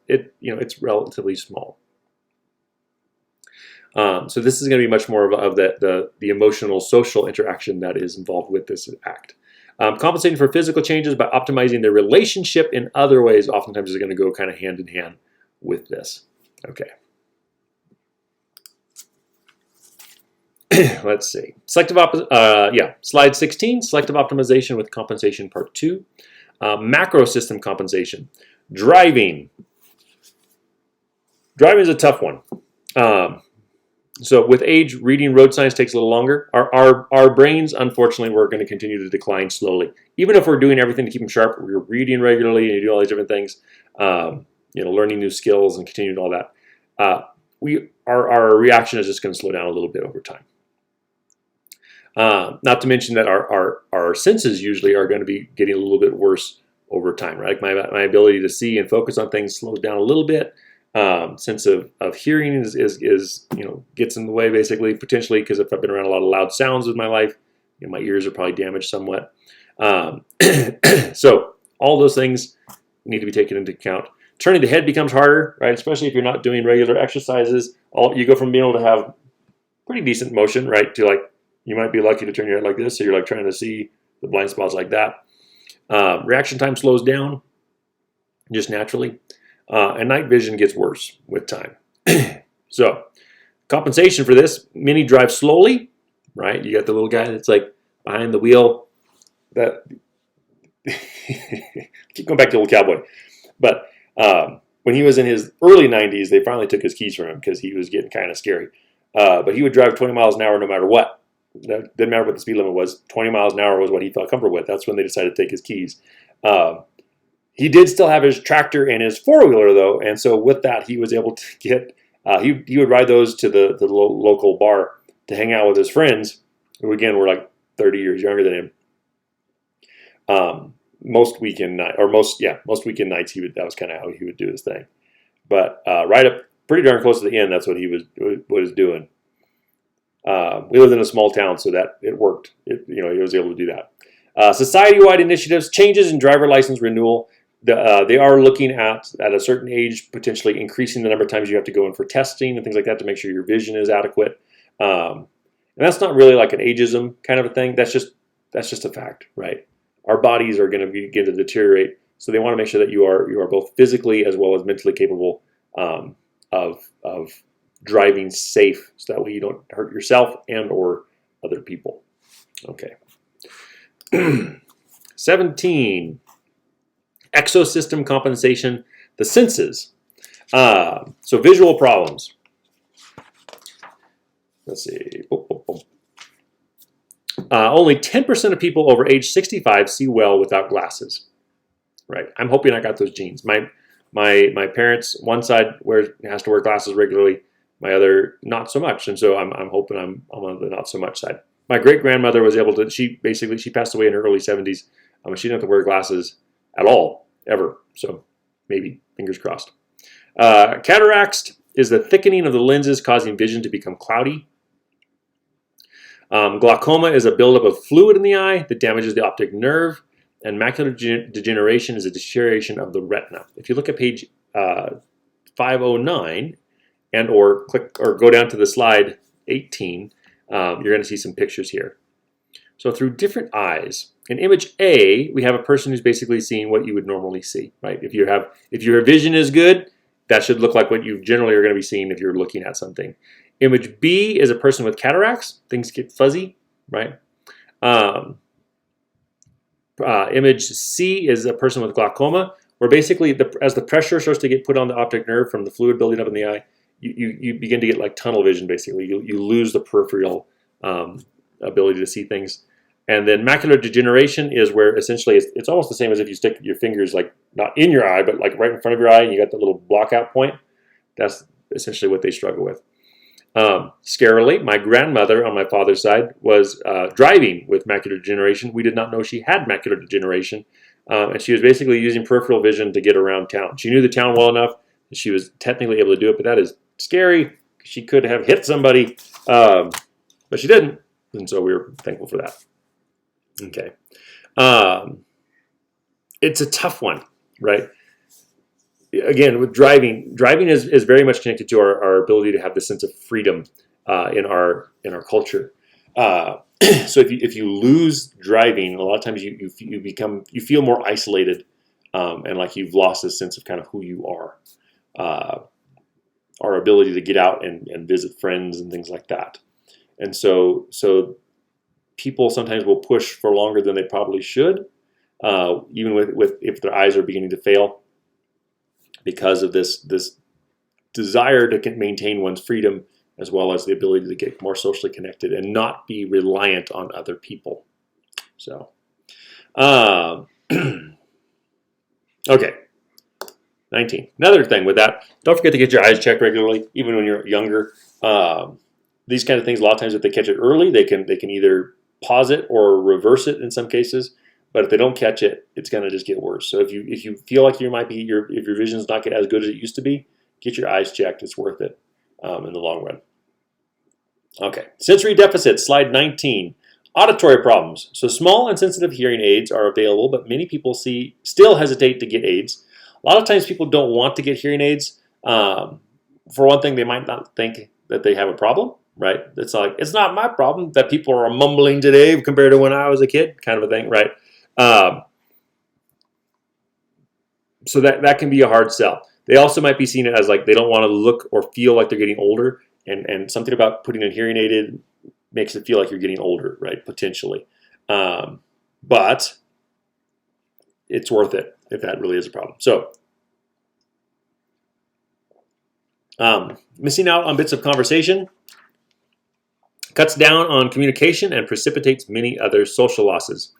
relatively small. So this is going to be much more of the emotional, social interaction that is involved with this act. Compensating for physical changes by optimizing their relationship in other ways oftentimes is going to go kind of hand in hand with this. Okay. Let's see. Slide 16, selective optimization with compensation part 2. Macro system compensation. Driving. Driving is a tough one. So with age, reading road signs takes a little longer. Our brains, unfortunately, we're going to continue to decline slowly. Even if we're doing everything to keep them sharp, we're reading regularly and you do all these different things, learning new skills and continuing all that. Our reaction is just going to slow down a little bit over time. Not to mention that our senses usually are going to be getting a little bit worse over time, right? My ability to see and focus on things slows down a little bit. Sense of hearing is gets in the way basically, potentially, because if I've been around a lot of loud sounds with my life, my ears are probably damaged somewhat. So all those things need to be taken into account. Turning the head becomes harder, right? Especially if you're not doing regular exercises. You go from being able to have pretty decent motion, right, to you might be lucky to turn your head like this, so you're trying to see the blind spots like that. Reaction time slows down just naturally. And night vision gets worse with time. So, compensation for this, many drive slowly, right? You got the little guy that's behind the wheel. That keep going back to the little cowboy. But when he was in his early 90s, they finally took his keys from him because he was getting kind of scary. But he would drive 20 miles an hour no matter what. That didn't matter what the speed limit was. 20 miles an hour was what he felt comfortable with. That's when they decided to take his keys. He did still have his tractor and his four-wheeler, though, and so with that, he was able to get, he would ride those to the local bar to hang out with his friends, who, again, were 30 years younger than him. Most weekend night or most weekend nights that was kind of how he would do his thing. But right up pretty darn close to the end, that's what he was doing. We lived in a small town, so that it worked. He was able to do that. Society-wide initiatives, changes in driver license renewal. They are looking at a certain age, potentially increasing the number of times you have to go in for testing and things like that to make sure your vision is adequate. And that's not really like an ageism kind of a thing. That's just a fact, right? Our bodies are going to begin to deteriorate, so they want to make sure that you are both physically as well as mentally capable of driving safe, so that way you don't hurt yourself and or other people. Okay. 17. Exosystem compensation, the senses. So visual problems. Let's see. Only 10% of people over age 65 see well without glasses. Right. I'm hoping I got those genes. My parents, one side has to wear glasses regularly, my other not so much, and so I'm hoping I'm on the not so much side. My great grandmother was able to. She passed away in her early 70s. She didn't have to wear glasses at all ever. So maybe fingers crossed. Cataracts is the thickening of the lenses causing vision to become cloudy. Glaucoma is a buildup of fluid in the eye that damages the optic nerve. And macular degeneration is a deterioration of the retina. If you look at page 509 and or go down to the slide 18, you're going to see some pictures here. So through different eyes, in image A, we have a person who's basically seeing what you would normally see, right? If your vision is good, that should look like what you generally are going to be seeing if you're looking at something. Image B is a person with cataracts. Things get fuzzy, right? Image C is a person with glaucoma, where basically as the pressure starts to get put on the optic nerve from the fluid building up in the eye, you begin to get like tunnel vision. Basically, you lose the peripheral ability to see things. And then macular degeneration is where essentially it's almost the same as if you stick your fingers like not in your eye, but like right in front of your eye, and you got the little blockout point. That's essentially what they struggle with. Scarily, my grandmother on my father's side was driving with macular degeneration. We did not know she had macular degeneration, and she was basically using peripheral vision to get around town. She knew the town well enough that she was technically able to do it, but that is scary. She could have hit somebody, but she didn't, and so we were thankful for that. Okay. It's a tough one, right? Again, with driving is very much connected to our ability to have this sense of freedom in our culture. So if you lose driving, a lot of times you feel more isolated and like you've lost this sense of kind of who you are. Our ability to get out and visit friends and things like that. And so people sometimes will push for longer than they probably should, even with if their eyes are beginning to fail, because of this desire to maintain one's freedom, as well as the ability to get more socially connected and not be reliant on other people. So, okay. 19. Another thing with that, don't forget to get your eyes checked regularly, even when you're younger. These kind of things, a lot of times if they catch it early, they can either pause it or reverse it in some cases. But if they don't catch it, it's going to just get worse. So if you feel like if your vision's not as good as it used to be, get your eyes checked. It's worth it in the long run. Okay, sensory deficits, slide 19. Auditory problems. So small and sensitive hearing aids are available, but many people still hesitate to get aids. A lot of times people don't want to get hearing aids. For one thing, they might not think that they have a problem, right? It's like, it's not my problem that people are mumbling today compared to when I was a kid, kind of a thing, right? So that can be a hard sell. They also might be seeing it as like they don't want to look or feel like they're getting older, and something about putting a hearing aid in makes it feel like you're getting older, right? Potentially. But it's worth it if that really is a problem. So, missing out on bits of conversation cuts down on communication and precipitates many other social losses.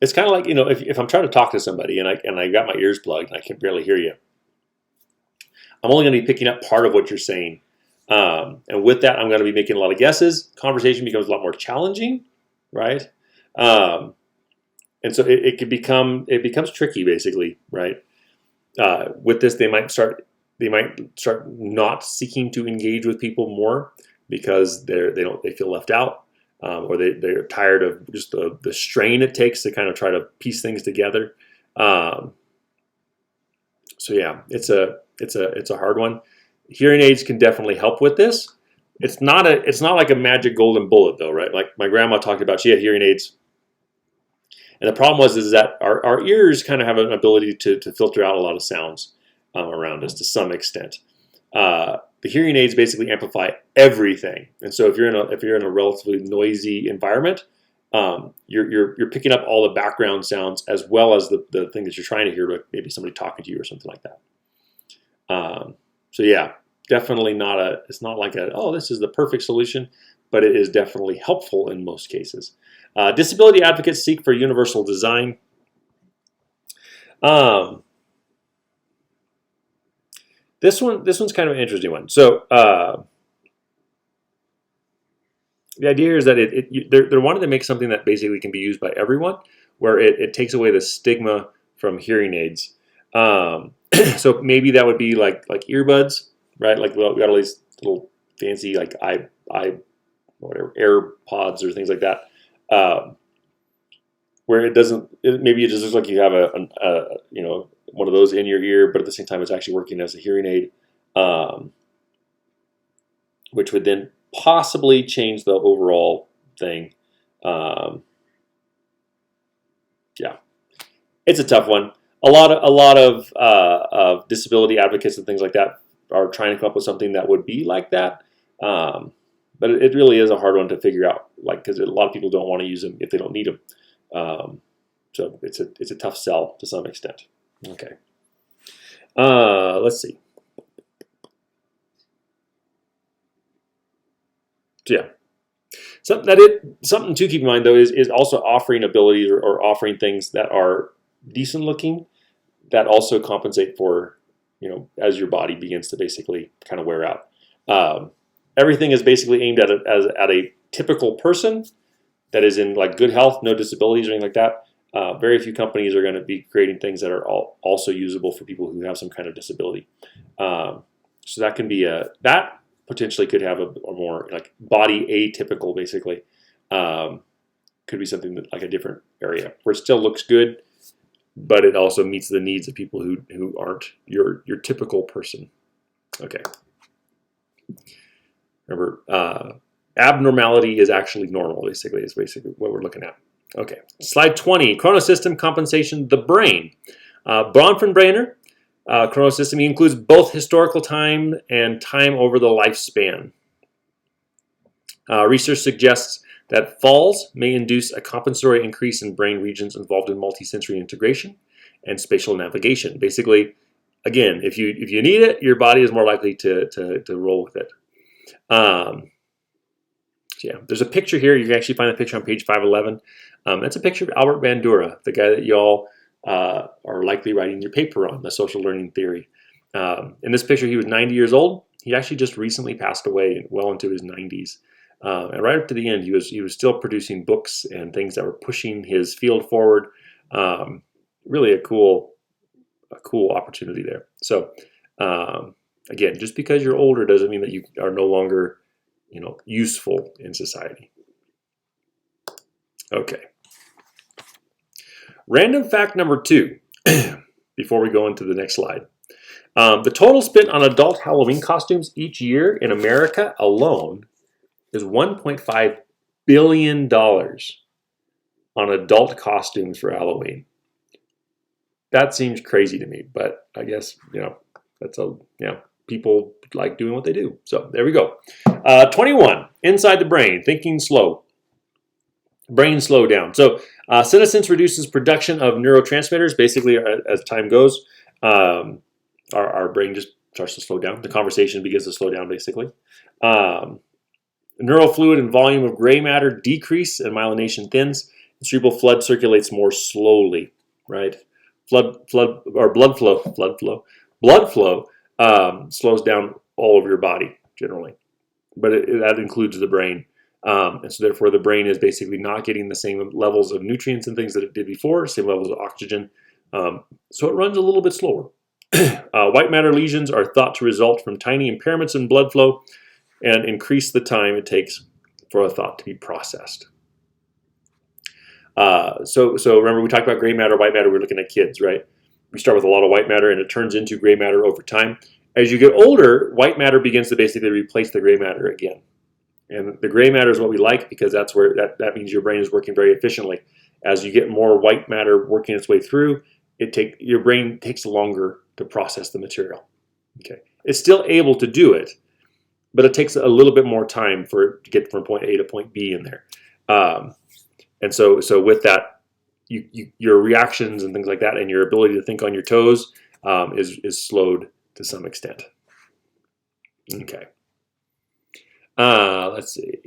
It's kind of like, if I'm trying to talk to somebody and I got my ears plugged and I can barely hear you, I'm only going to be picking up part of what you're saying. And with that, I'm going to be making a lot of guesses. Conversation becomes a lot more challenging, right? And so it becomes tricky, basically, right? With this, they might start not seeking to engage with people more because they feel left out, or they're tired of just the strain it takes to kind of try to piece things together. So yeah, it's a hard one. Hearing aids can definitely help with this. It's not like a magic golden bullet though, right? Like my grandma talked about, she had hearing aids. And the problem is that our ears kind of have an ability to filter out a lot of sounds around us to some extent. The hearing aids basically amplify everything, and so if you're in a relatively noisy environment, you're picking up all the background sounds as well as the thing that you're trying to hear, like maybe somebody talking to you or something like that. So yeah, definitely it's not like this is the perfect solution, but it is definitely helpful in most cases. Disability advocates seek for universal design. This one's kind of an interesting one. So the idea here is that they're wanting to make something that basically can be used by everyone, where it takes away the stigma from hearing aids. So maybe that would be like earbuds, right? Like we got all these little fancy like whatever AirPods or things like that. Where maybe it just looks like you have a one of those in your ear, but at the same time it's actually working as a hearing aid, which would then possibly change the overall thing. Yeah, it's a tough one. A lot of disability advocates and things like that are trying to come up with something that would be like that. But it really is a hard one to figure out, like, because a lot of people don't want to use them if they don't need them. So it's a tough sell to some extent. Okay. Let's see. So yeah. Something to keep in mind though is also offering abilities or offering things that are decent looking that also compensate for, as your body begins to basically kind of wear out. Everything is basically aimed at a typical person that is in like good health, no disabilities or anything like that. Very few companies are going to be creating things that are also usable for people who have some kind of disability. So that can be that potentially could have a more like body atypical, basically. Could be something that, like a different area where it still looks good, but it also meets the needs of people who aren't your typical person. Okay. Remember, abnormality is actually normal, basically, is basically what we're looking at. Okay, slide 20, chronosystem compensation, the brain. Bronfenbrenner, chronosystem includes both historical time and time over the lifespan. Research suggests that falls may induce a compensatory increase in brain regions involved in multisensory integration and spatial navigation. Basically, again, if you need it, your body is more likely to roll with it. Yeah, there's a picture here. You can actually find the picture on page 511. That's a picture of Albert Bandura, the guy that y'all are likely writing your paper on, the social learning theory. In this picture, he was 90 years old. He actually just recently passed away, well into his 90s. And right up to the end, he was still producing books and things that were pushing his field forward. Really a cool opportunity there. So again, just because you're older doesn't mean that you are no longer useful in society. Okay. Random fact number 2, before we go into the next slide. The total spent on adult Halloween costumes each year in America alone is $1.5 billion on adult costumes for Halloween. That seems crazy to me, but I guess, people like doing what they do. So there we go. 21, inside the brain, thinking slow. Brain slow down. So senescence reduces production of neurotransmitters. Basically, as time goes, our brain just starts to slow down. The conversation begins to slow down, basically. Neural fluid and volume of gray matter decrease and myelination thins. Cerebral blood circulates more slowly, right? Blood flow slows down all over your body generally, but that includes the brain. And so therefore the brain is basically not getting the same levels of nutrients and things that it did before, same levels of oxygen. So it runs a little bit slower. White matter lesions are thought to result from tiny impairments in blood flow and increase the time it takes for a thought to be processed. So remember we talked about gray matter, white matter, we're looking at kids, right? We start with a lot of white matter and it turns into gray matter over time. As you get older, white matter begins to basically replace the gray matter again. And the gray matter is what we like because that's where that means your brain is working very efficiently. As you get more white matter working its way through, your brain takes longer to process the material. Okay, it's still able to do it, but it takes a little bit more time for it to get from point A to point B in there. And so with that, your reactions and things like that, and your ability to think on your toes is slowed to some extent. Okay. Let's see.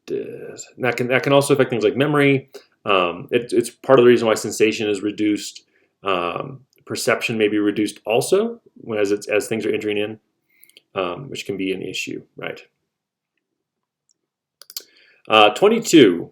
That can also affect things like memory. It's part of the reason why sensation is reduced. Perception may be reduced also as things are entering in, which can be an issue, right? 22.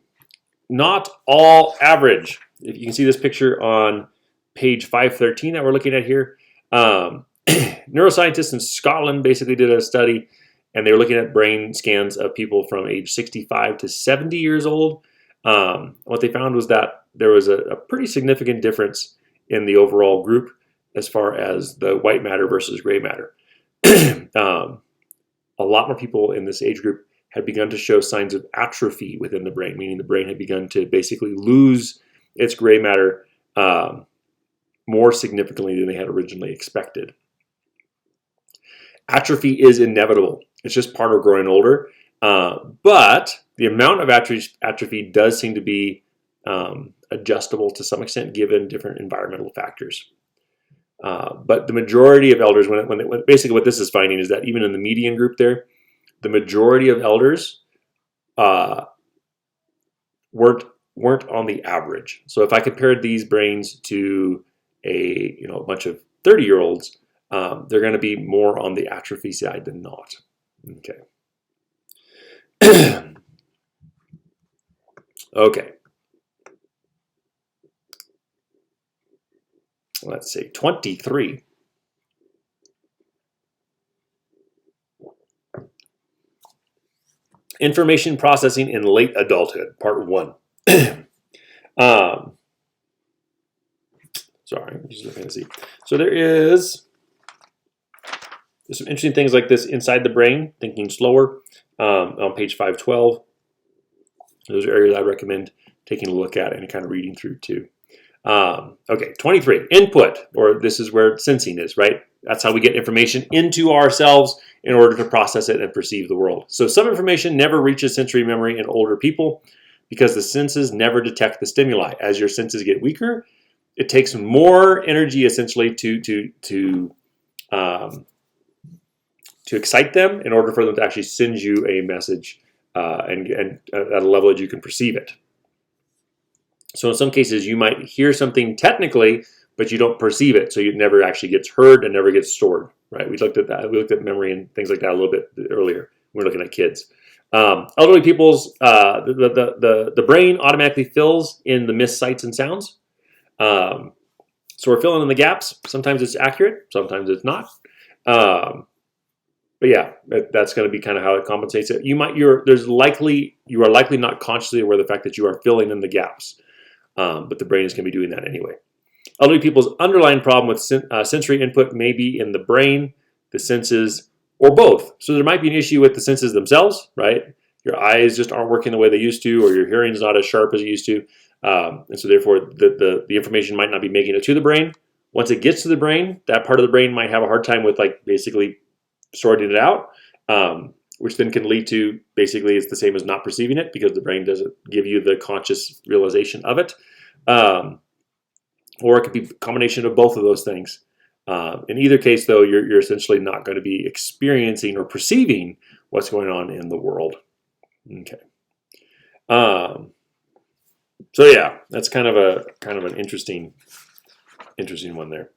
Not all average. If you can see this picture on page 513 that we're looking at here, neuroscientists in Scotland basically did a study, and they were looking at brain scans of people from age 65 to 70 years old. What they found was that there was a pretty significant difference in the overall group as far as the white matter versus gray matter. A lot more people in this age group had begun to show signs of atrophy within the brain, meaning the brain had begun to basically lose its gray matter more significantly than they had originally expected. Atrophy is inevitable. It's just part of growing older. But the amount of atrophy does seem to be adjustable to some extent given different environmental factors. But the majority of elders, basically what this is finding is that even in the median group there, the majority of elders weren't on the average. So if I compared these brains to a bunch of 30-year-olds, they're going to be more on the atrophy side than not. Okay. Okay. Let's see, 23. Information processing in late adulthood, part 1. Sorry, I'm just looking to see. So there's some interesting things like this inside the brain, thinking slower, on page 512. Those are areas I recommend taking a look at and kind of reading through too. Okay, 23, input, or this is where sensing is, right? That's how we get information into ourselves in order to process it and perceive the world. So some information never reaches sensory memory in older people because the senses never detect the stimuli. As your senses get weaker, it takes more energy essentially to excite them in order for them to actually send you a message and at a level that you can perceive it. So in some cases, you might hear something technically, but you don't perceive it, so it never actually gets heard and never gets stored, right? We looked at that. We looked at memory and things like that a little bit earlier. We're looking at kids. Elderly people's the brain automatically fills in the missed sights and sounds. So we're filling in the gaps. Sometimes it's accurate, sometimes it's not. But yeah, that's going to be kind of how it compensates it. You are likely not consciously aware of the fact that you are filling in the gaps, but the brain is going to be doing that anyway. Elderly people's underlying problem with sensory input may be in the brain, the senses, or both. So there might be an issue with the senses themselves, right? Your eyes just aren't working the way they used to, or your hearing is not as sharp as it used to, and so therefore the information might not be making it to the brain. Once it gets to the brain, that part of the brain might have a hard time with basically sorting it out, which then can lead to basically it's the same as not perceiving it because the brain doesn't give you the conscious realization of it. Or it could be a combination of both of those things. In either case, though, you're essentially not going to be experiencing or perceiving what's going on in the world. Okay. So yeah, that's kind of an interesting one there.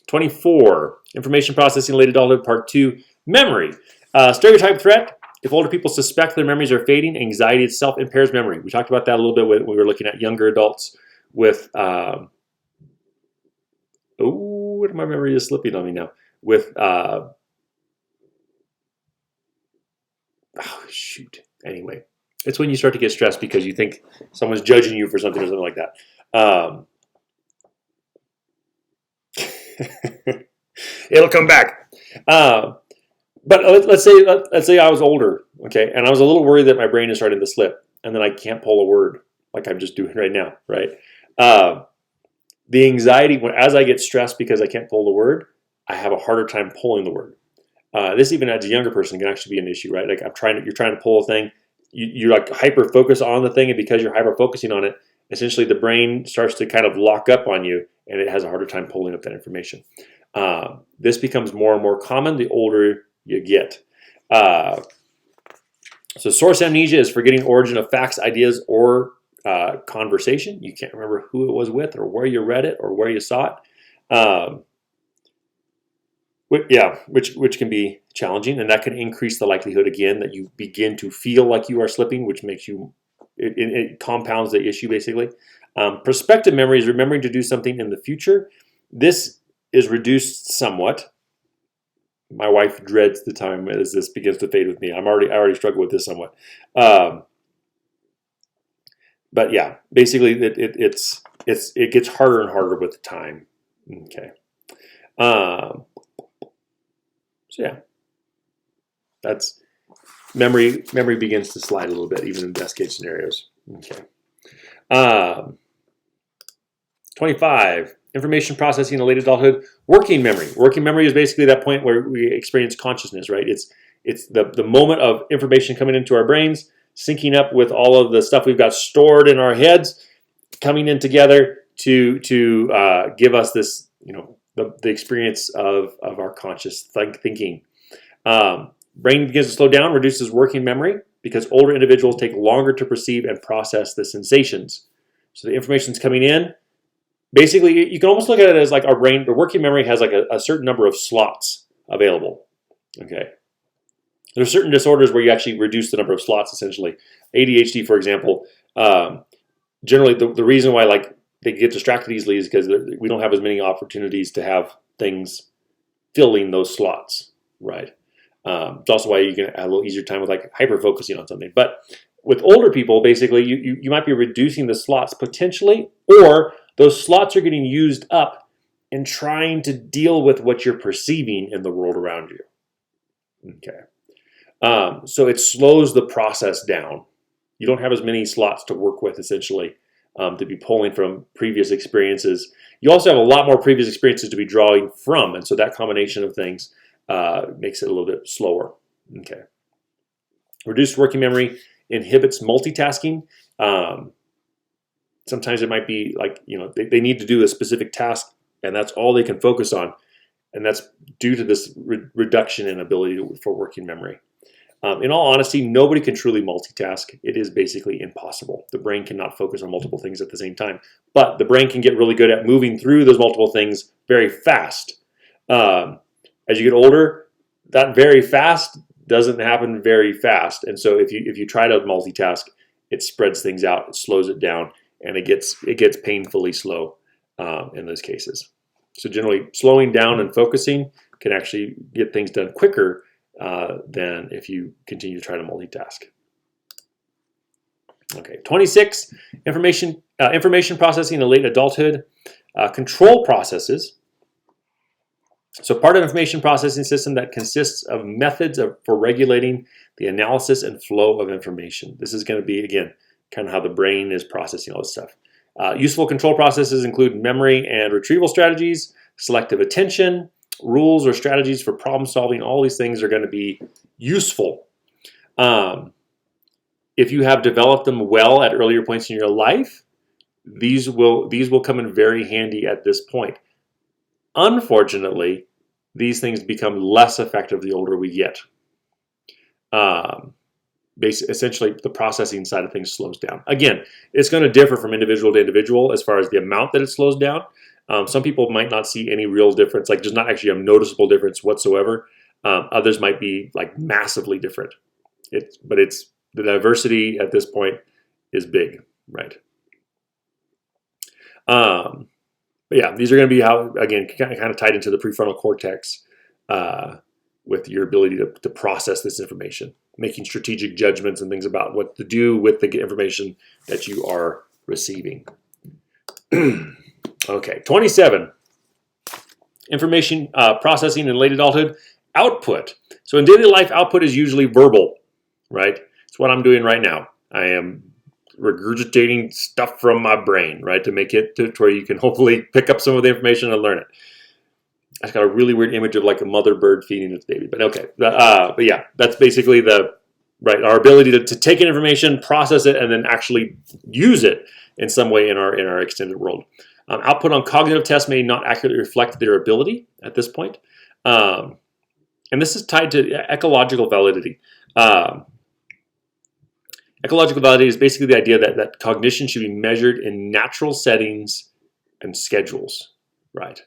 24, information processing late adulthood, part 2, memory. Stereotype threat If older people suspect their memories are fading, anxiety itself impairs memory. We talked about that a little bit when we were looking at younger adults with, what my memory is slipping on me now. With, Anyway, it's when you start to get stressed because you think someone's judging you for something or something like that. It'll come back. But let's say I was older, okay, and I was a little worried that my brain is starting to slip, and then I can't pull a word like I'm just doing right now, right? The anxiety, as I get stressed because I can't pull the word, I have a harder time pulling the word. This even as a younger person can actually be an issue, right? Like you're trying to pull a thing, you like hyper focus on the thing, and because you're hyper focusing on it, essentially the brain starts to kind of lock up on you, and it has a harder time pulling up that information. This becomes more and more common the older you get. So source amnesia is forgetting origin of facts, ideas, or conversation. You can't remember who it was with, or where you read it, or where you saw it. Which can be challenging, and that can increase the likelihood again that you begin to feel like you are slipping, which makes it compounds the issue basically. Prospective memory is remembering to do something in the future. This is reduced somewhat. My wife dreads the time as this begins to fade with me. I already struggle with this somewhat. But yeah, basically it gets harder and harder with time. Okay. So yeah, that's memory begins to slide a little bit, even in best case scenarios. Okay. 25, information processing in late adulthood. Working memory. Working memory is basically that point where we experience consciousness, right? It's the moment of information coming into our brains, syncing up with all of the stuff we've got stored in our heads, coming in together to give us this, the experience of our conscious thinking. Brain begins to slow down, reduces working memory because older individuals take longer to perceive and process the sensations. So the information's coming in. Basically, you can almost look at it as like our brain. The working memory has like a certain number of slots available. Okay. There's certain disorders where you actually reduce the number of slots, essentially. ADHD, for example, generally the reason why like they get distracted easily is because we don't have as many opportunities to have things filling those slots, right? It's also why you can have a little easier time with like hyper focusing on something. But with older people, basically, you might be reducing the slots potentially, or those slots are getting used up in trying to deal with what you're perceiving in the world around you. Okay. So it slows the process down. You don't have as many slots to work with, essentially, to be pulling from previous experiences. You also have a lot more previous experiences to be drawing from, and so that combination of things makes it a little bit slower. Okay. Reduced working memory inhibits multitasking. Sometimes it might be like, they need to do a specific task, and that's all they can focus on, and that's due to this reduction in ability for working memory. In all honesty, nobody can truly multitask. It is basically impossible. The brain cannot focus on multiple things at the same time, but the brain can get really good at moving through those multiple things very fast. As you get older, that very fast doesn't happen very fast, and so if you try to multitask, it spreads things out, it slows it down, and it gets painfully slow in those cases. So generally, slowing down and focusing can actually get things done quicker than if you continue to try to multitask. Okay, 26, information processing in late adulthood. Control processes. So part of information processing system that consists of methods for regulating the analysis and flow of information. This is going to be, again, kind of how the brain is processing all this stuff. Useful control processes include memory and retrieval strategies, selective attention, rules or strategies for problem solving. All these things are going to be useful. If you have developed them well at earlier points in your life, these will come in very handy at this point. Unfortunately, these things become less effective the older we get. Essentially, the processing side of things slows down. Again, it's going to differ from individual to individual as far as the amount that it slows down. Some people might not see any real difference, like just not actually a noticeable difference whatsoever. Others might be like massively different. But the diversity at this point is big, right? But yeah, these are going to be how, again, kind of tied into the prefrontal cortex with your ability to process this information, making strategic judgments and things about what to do with the information that you are receiving. Okay, 27. Information processing in late adulthood. Output. So in daily life, output is usually verbal, right? It's what I'm doing right now. I am regurgitating stuff from my brain, right, to make it to where you can hopefully pick up some of the information and learn it. I've got a really weird image of like a mother bird feeding its baby, but okay. But yeah, that's basically our ability to take in information, process it, and then actually use it in some way in our extended world. Output on cognitive tests may not accurately reflect their ability at this point. And this is tied to ecological validity. Ecological validity is basically the idea that cognition should be measured in natural settings and schedules, right?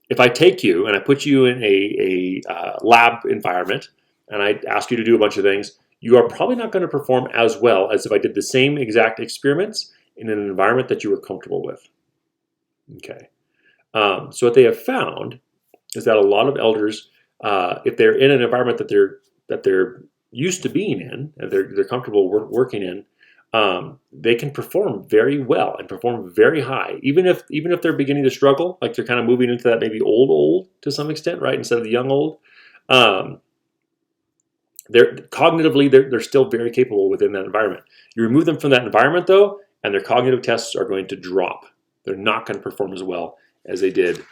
If I take you and I put you in a lab environment and I ask you to do a bunch of things, you are probably not going to perform as well as if I did the same exact experiments in an environment that you were comfortable with. Okay. So what they have found is that a lot of elders, if they're in an environment that they're used to being in, and they're comfortable working in, they can perform very well and perform very high, even if they're beginning to struggle, like they're kind of moving into that maybe old to some extent, right, instead of the young old. They're cognitively they're still very capable within that environment. You remove them from that environment though, and their cognitive tests are going to drop. They're not going to perform as well as they did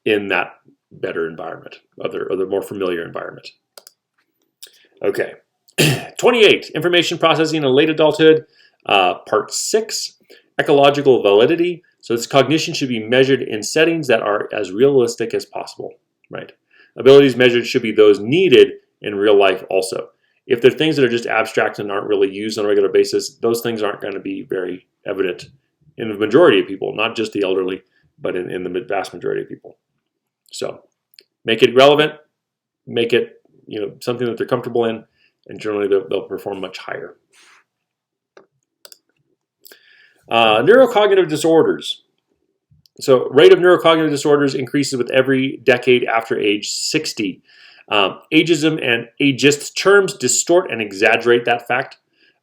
in that better environment, or the more familiar environment. Okay, 28, information processing in late adulthood, part 6, ecological validity. So this cognition should be measured in settings that are as realistic as possible, right? Abilities measured should be those needed in real life also. If they're things that are just abstract and aren't really used on a regular basis, those things aren't going to be very evident in the majority of people, not just the elderly, but in the vast majority of people. So make it relevant, make it something that they're comfortable in, and generally they'll perform much higher. Neurocognitive disorders. So rate of neurocognitive disorders increases with every decade after age 60. Ageism and ageist terms distort and exaggerate that fact.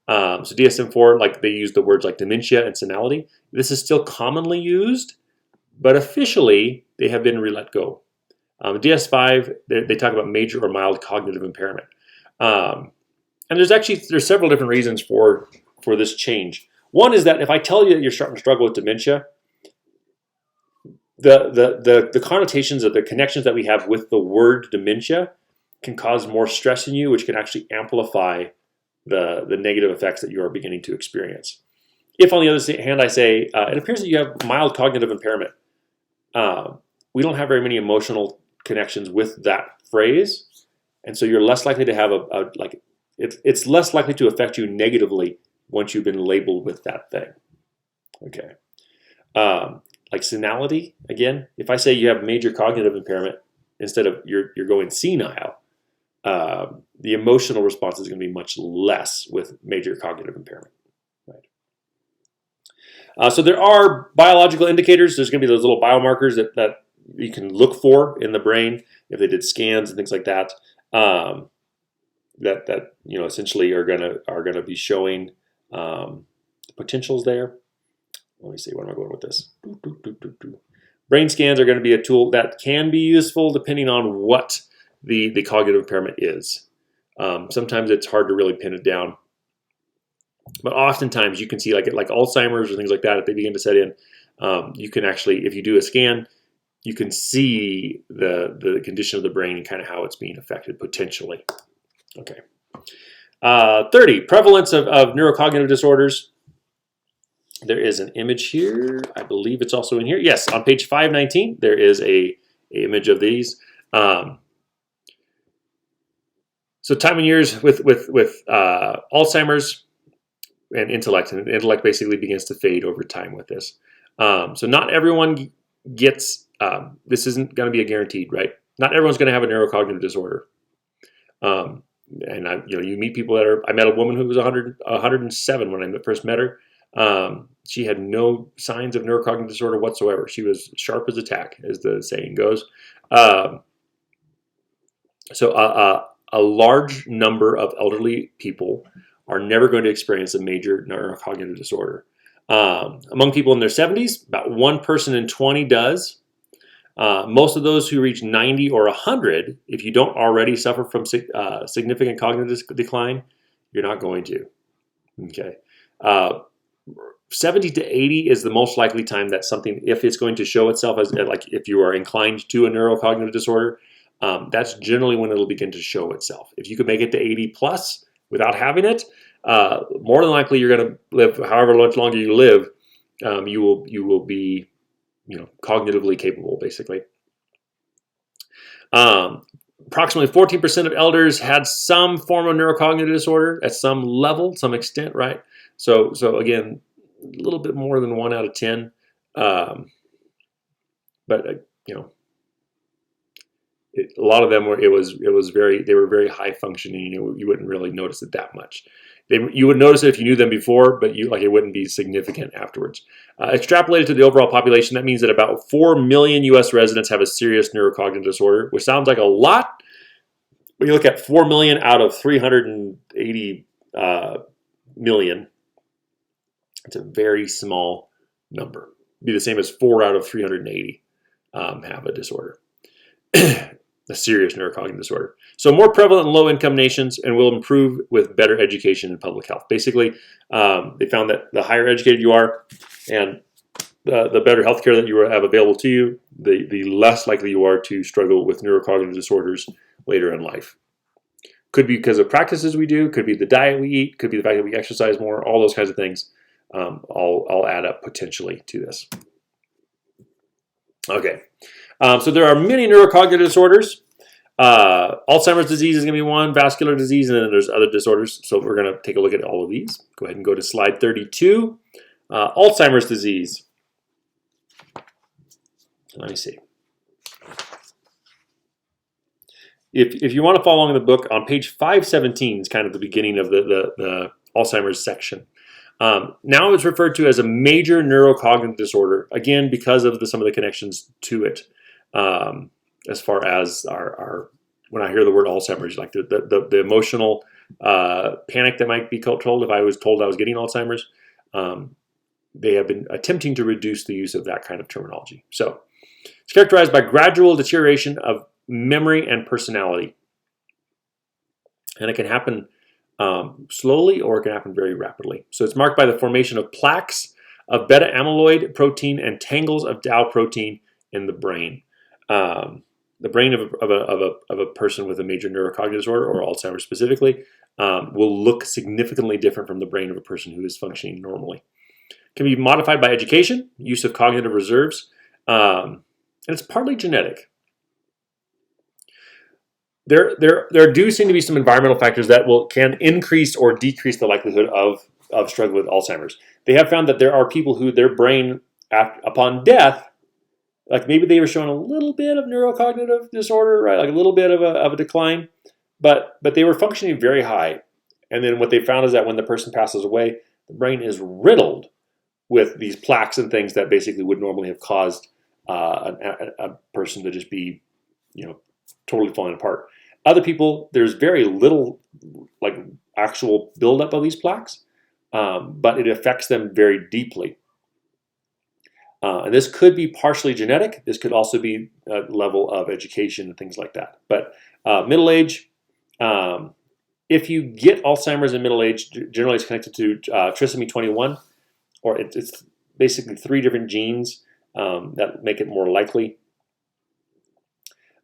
So DSM-4, like they use the words like dementia and senility. This is still commonly used, but officially they have been let go. DS5, they talk about major or mild cognitive impairment. And there's several different reasons for this change. One is that if I tell you that you're starting to struggle with dementia, the connotations of the connections that we have with the word dementia can cause more stress in you, which can actually amplify the negative effects that you are beginning to experience. If, on the other hand, I say, it appears that you have mild cognitive impairment, we don't have very many emotional connections with that phrase, and so you're less likely to have it's less likely to affect you negatively once you've been labeled with that thing. Okay. Like senility, again, if I say you have major cognitive impairment, instead of you're going senile, the emotional response is going to be much less with major cognitive impairment. Right. So there are biological indicators. There's going to be those little biomarkers that you can look for in the brain if they did scans and things like that. That essentially are gonna be showing potentials there. Let me see, where am I going with this? Brain scans are going to be a tool that can be useful depending on what the cognitive impairment is. Sometimes it's hard to really pin it down, but oftentimes you can see like Alzheimer's or things like that. If they begin to set in, you can actually, if you do a scan, you can see the condition of the brain and kind of how it's being affected potentially. Okay. 30, prevalence of neurocognitive disorders. There is an image here. I believe it's also in here. Yes, on page 519, there is a image of these. So time and years with Alzheimer's and intellect basically begins to fade over time with this. So not everyone gets, this isn't going to be a guaranteed, right? Not everyone's going to have a neurocognitive disorder. and you meet people that are. I met a woman who was 107 when I first met her. She had no signs of neurocognitive disorder whatsoever. She was sharp as a tack, as the saying goes. A large number of elderly people are never going to experience a major neurocognitive disorder. Among people in their 70s, about 1 person in 20 does. Most of those who reach 90 or 100, if you don't already suffer from significant cognitive decline, you're not going to. Okay. 70 to 80 is the most likely time that something, if it's going to show itself as, like if you are inclined to a neurocognitive disorder, that's generally when it'll begin to show itself. If you could make it to 80 plus without having it, more than likely you're going to live however much longer you live. You will be, cognitively capable, basically. Approximately 14% of elders had some form of neurocognitive disorder at some level, some extent, right? So again, a little bit more than 1 out of 10. But a lot of them were. They were very high functioning. You wouldn't really notice it that much. You would notice it if you knew them before, but it wouldn't be significant afterwards. Extrapolated to the overall population, that means that about 4 million U.S. residents have a serious neurocognitive disorder, which sounds like a lot. When you look at 4 million out of 380 million, it's a very small number. It'd be the same as 4 out of 380 have a disorder. A serious neurocognitive disorder. So more prevalent in low-income nations and will improve with better education and public health. Basically, they found that the higher educated you are and the better healthcare that you have available to you, the less likely you are to struggle with neurocognitive disorders later in life. Could be because of practices we do, could be the diet we eat, could be the fact that we exercise more, all those kinds of things all add up potentially to this. Okay. So there are many neurocognitive disorders. Alzheimer's disease is going to be one, vascular disease, and then there's other disorders. So we're going to take a look at all of these. Go ahead and go to slide 32. Alzheimer's disease. Let me see. If you want to follow along in the book, on page 517 is kind of the beginning of the Alzheimer's section. Now it's referred to as a major neurocognitive disorder, again, because of some of the connections to it. As far as our when I hear the word Alzheimer's, like the emotional panic that might be told if I was told I was getting Alzheimer's, they have been attempting to reduce the use of that kind of terminology. So it's characterized by gradual deterioration of memory and personality. And it can happen slowly or it can happen very rapidly. So it's marked by the formation of plaques of beta amyloid protein and tangles of tau protein in the brain. The brain of a person with a major neurocognitive disorder, or Alzheimer's specifically, will look significantly different from the brain of a person who is functioning normally. It can be modified by education, use of cognitive reserves, and it's partly genetic. There do seem to be some environmental factors that can increase or decrease the likelihood of struggle with Alzheimer's. They have found that there are people who their brain, upon death, like maybe they were showing a little bit of neurocognitive disorder, right? Like a little bit of a decline, but they were functioning very high. And then what they found is that when the person passes away, the brain is riddled with these plaques and things that basically would normally have caused a person to just be, totally falling apart. Other people, there's very little like actual buildup of these plaques, but it affects them very deeply. And this could be partially genetic. This could also be a level of education and things like that. But middle age, if you get Alzheimer's in middle age, generally it's connected to trisomy 21, or it's basically 3 different genes that make it more likely.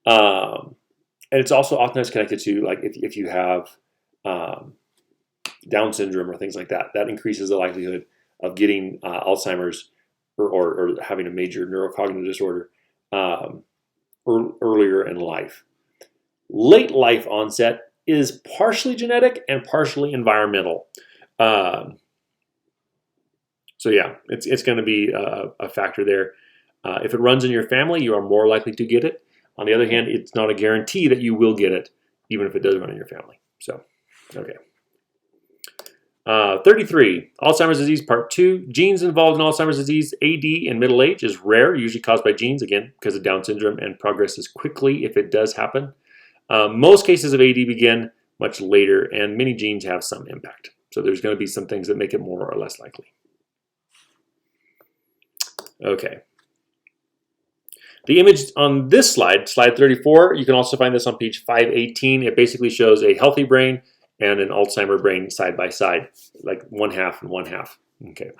And it's also oftentimes connected to, like, if you have Down syndrome or things like that, that increases the likelihood of getting Alzheimer's or having a major neurocognitive disorder earlier in life. Late life onset is partially genetic and partially environmental. So yeah, it's going to be a factor there. If it runs in your family, you are more likely to get it. On the other hand, it's not a guarantee that you will get it, even if it does run in your family. So, okay. 33, Alzheimer's disease, part 2. Genes involved in Alzheimer's disease, AD, in middle age is rare, usually caused by genes, again, because of Down syndrome, and progresses quickly if it does happen. Most cases of AD begin much later, and many genes have some impact. So there's going to be some things that make it more or less likely. Okay. The image on this slide, slide 34, you can also find this on page 518. It basically shows a healthy brain and an Alzheimer brain side by side, like one half and one half. Okay.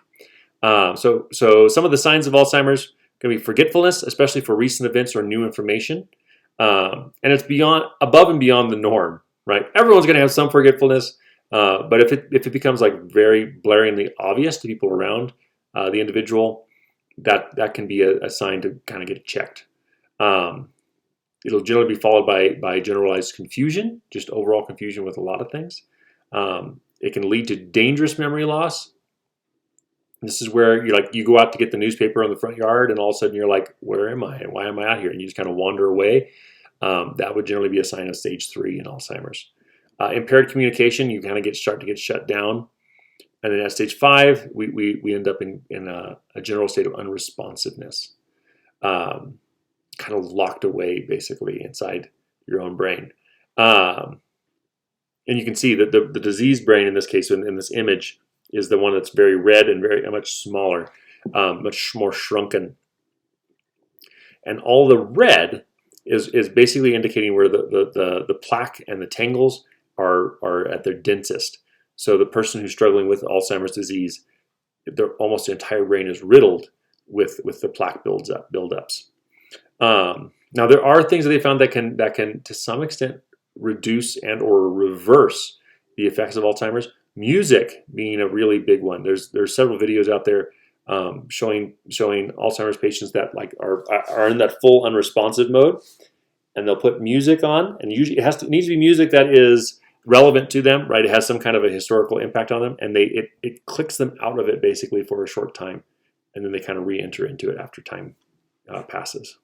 So some of the signs of Alzheimer's can be forgetfulness, especially for recent events or new information. And it's above and beyond the norm, right? Everyone's going to have some forgetfulness, but if it becomes like very blaringly obvious to people around the individual, that can be a sign to kind of get it checked. It'll generally be followed by generalized confusion, just overall confusion with a lot of things. It can lead to dangerous memory loss. This is where you go out to get the newspaper on the front yard, and all of a sudden you're like, where am I? And why am I out here? And you just kind of wander away. That would generally be a sign of stage 3 in Alzheimer's. Impaired communication, you kind of start to get shut down. And then at stage 5, we end up in a general state of unresponsiveness, kind of locked away basically inside your own brain. And you can see that the diseased brain in this case, in this image, is the one that's very red and very much smaller, much more shrunken. And all the red is basically indicating where the plaque and the tangles are at their densest. So the person who's struggling with Alzheimer's disease, almost the entire brain is riddled with the plaque buildups. Now there are things that they found that can to some extent reduce and or reverse the effects of Alzheimer's. Music being a really big one. There's several videos out there showing Alzheimer's patients that are in that full unresponsive mode, and they'll put music on, and usually it needs to be music that is relevant to them, right? It has some kind of a historical impact on them, and it clicks them out of it basically for a short time, and then they kind of re-enter into it after time passes.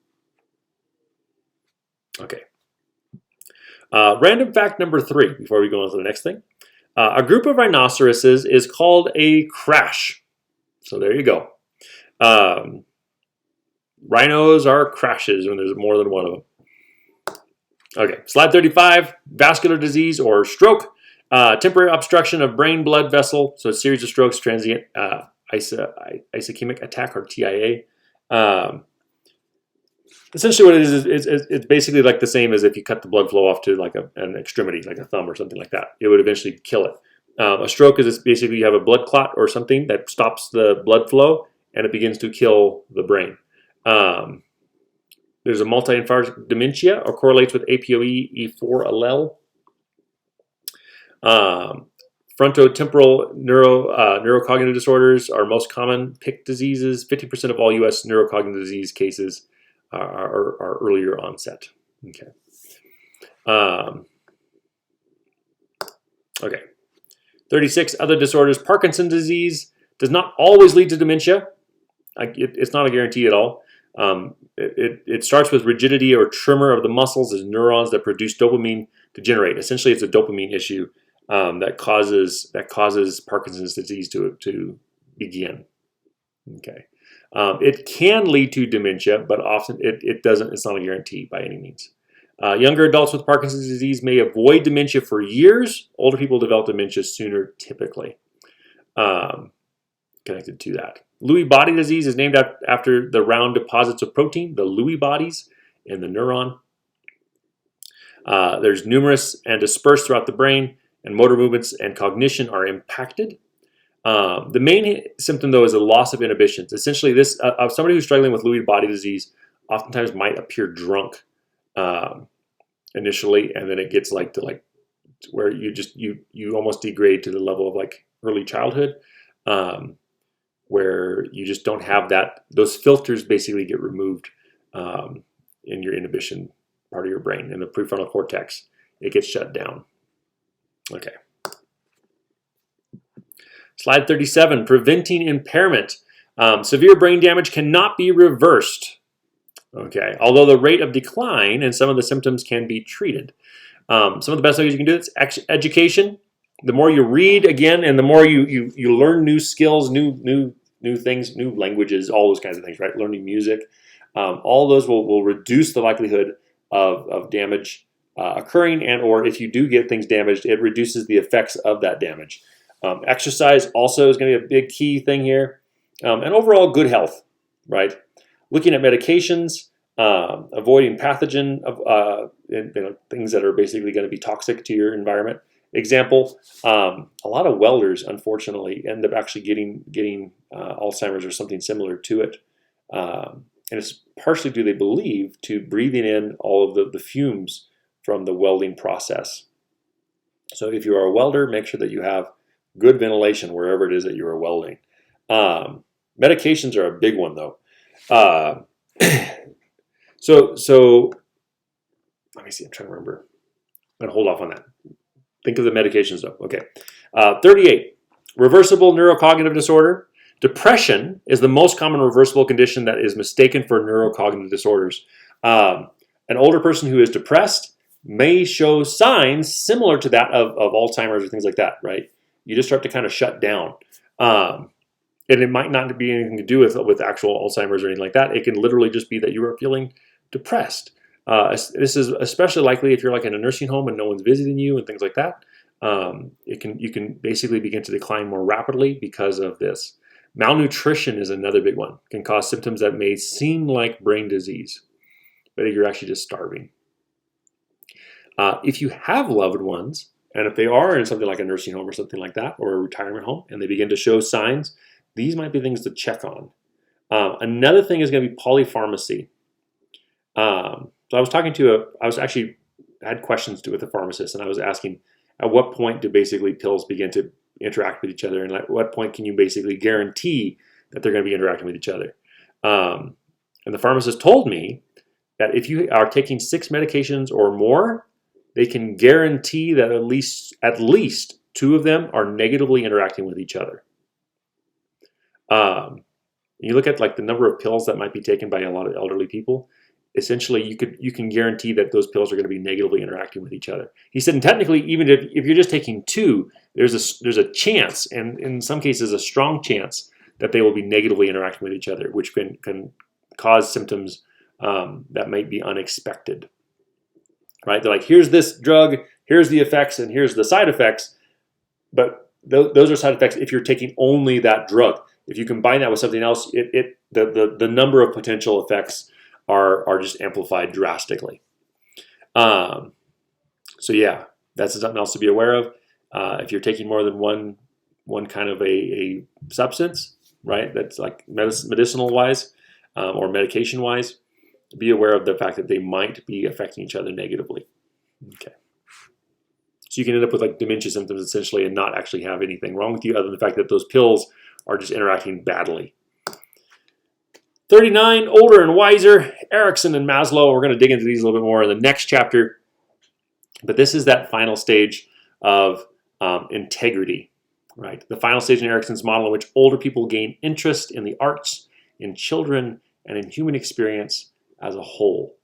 Okay. Random fact number 3 before we go on to the next thing. A group of rhinoceroses is called a crash. So there you go. Rhinos are crashes when there's more than one of them. Okay, slide 35, vascular disease or stroke, temporary obstruction of brain blood vessel, so a series of strokes, transient ischemic attack or TIA. Essentially what it is it's basically like the same as if you cut the blood flow off to like an extremity, like a thumb or something like that. It would eventually kill it. A stroke is basically you have a blood clot or something that stops the blood flow and it begins to kill the brain. There's a multi-infarct dementia or correlates with APOE4 allele. Frontotemporal neurocognitive disorders are most common PIC diseases. 50% of all U.S. neurocognitive disease cases are earlier onset. Okay. Okay. 36, other disorders. Parkinson's disease does not always lead to dementia. It's not a guarantee at all. It starts with rigidity or tremor of the muscles as neurons that produce dopamine degenerate. Essentially, it's a dopamine issue that causes Parkinson's disease to begin. Okay, it can lead to dementia, but often it doesn't. It's not a guarantee by any means. Younger adults with Parkinson's disease may avoid dementia for years. Older people develop dementia sooner, typically. Connected to that. Lewy body disease is named after the round deposits of protein, the Lewy bodies, in the neuron. There's numerous and dispersed throughout the brain, and motor movements and cognition are impacted. The main symptom, though, is a loss of inhibitions. Essentially, this somebody who's struggling with Lewy body disease oftentimes might appear drunk initially, and then it gets to where you almost degrade to the level of like early childhood. Where you just don't have those filters basically get removed in your inhibition part of your brain, in the prefrontal cortex. It gets shut down. Okay. Slide 37, preventing impairment. Severe brain damage cannot be reversed. Okay, although the rate of decline and some of the symptoms can be treated. Some of the best ways you can do it is education. The more you read, again, and the more you learn new skills, new things, new languages, all those kinds of things, right? Learning music, all those will reduce the likelihood of damage occurring, and or if you do get things damaged, it reduces the effects of that damage. Exercise also is going to be a big key thing here, and overall good health, right? Looking at medications, avoiding pathogen of things that are basically going to be toxic to your environment. Example, a lot of welders, unfortunately, end up actually getting Alzheimer's or something similar to it. And it's partially due, they believe, to breathing in all of the fumes from the welding process. So if you are a welder, make sure that you have good ventilation wherever it is that you are welding. Medications are a big one, though. So let me see, I'm trying to remember. I'm going to hold off on that. Think of the medications, though. Okay. 38, reversible neurocognitive disorder. Depression is the most common reversible condition that is mistaken for neurocognitive disorders. An older person who is depressed may show signs similar to that of Alzheimer's or things like that, right? You just start to kind of shut down. And it might not be anything to do with actual Alzheimer's or anything like that. It can literally just be that you are feeling depressed. This is especially likely if you're like in a nursing home and no one's visiting you and things like that. You can basically begin to decline more rapidly because of this. Malnutrition is another big one. It can cause symptoms that may seem like brain disease, but you're actually just starving. If you have loved ones, and if they are in something like a nursing home or something like that, or a retirement home, and they begin to show signs, these might be things to check on. Another thing is going to be polypharmacy. So I had questions with a pharmacist, and I was asking, at what point do basically pills begin to interact with each other, and at what point can you basically guarantee that they're going to be interacting with each other? And the pharmacist told me that if you are taking 6 medications or more, they can guarantee that at least 2 of them are negatively interacting with each other. You look at like the number of pills that might be taken by a lot of elderly people. Essentially, you can guarantee that those pills are going to be negatively interacting with each other. He said, and technically, even if you're just taking 2, there's a chance, and in some cases, a strong chance that they will be negatively interacting with each other, which can cause symptoms that might be unexpected. Right? They're like, here's this drug, here's the effects, and here's the side effects. But those are side effects if you're taking only that drug. If you combine that with something else, the number of potential effects are just amplified drastically. So yeah, that's something else to be aware of. If you're taking more than one kind of a substance, right? That's like medicinal wise or medication wise, be aware of the fact that they might be affecting each other negatively. Okay. So you can end up with like dementia symptoms essentially and not actually have anything wrong with you other than the fact that those pills are just interacting badly. 39, older and wiser, Erikson and Maslow. We're going to dig into these a little bit more in the next chapter. But this is that final stage of integrity, right? The final stage in Erikson's model in which older people gain interest in the arts, in children, and in human experience as a whole.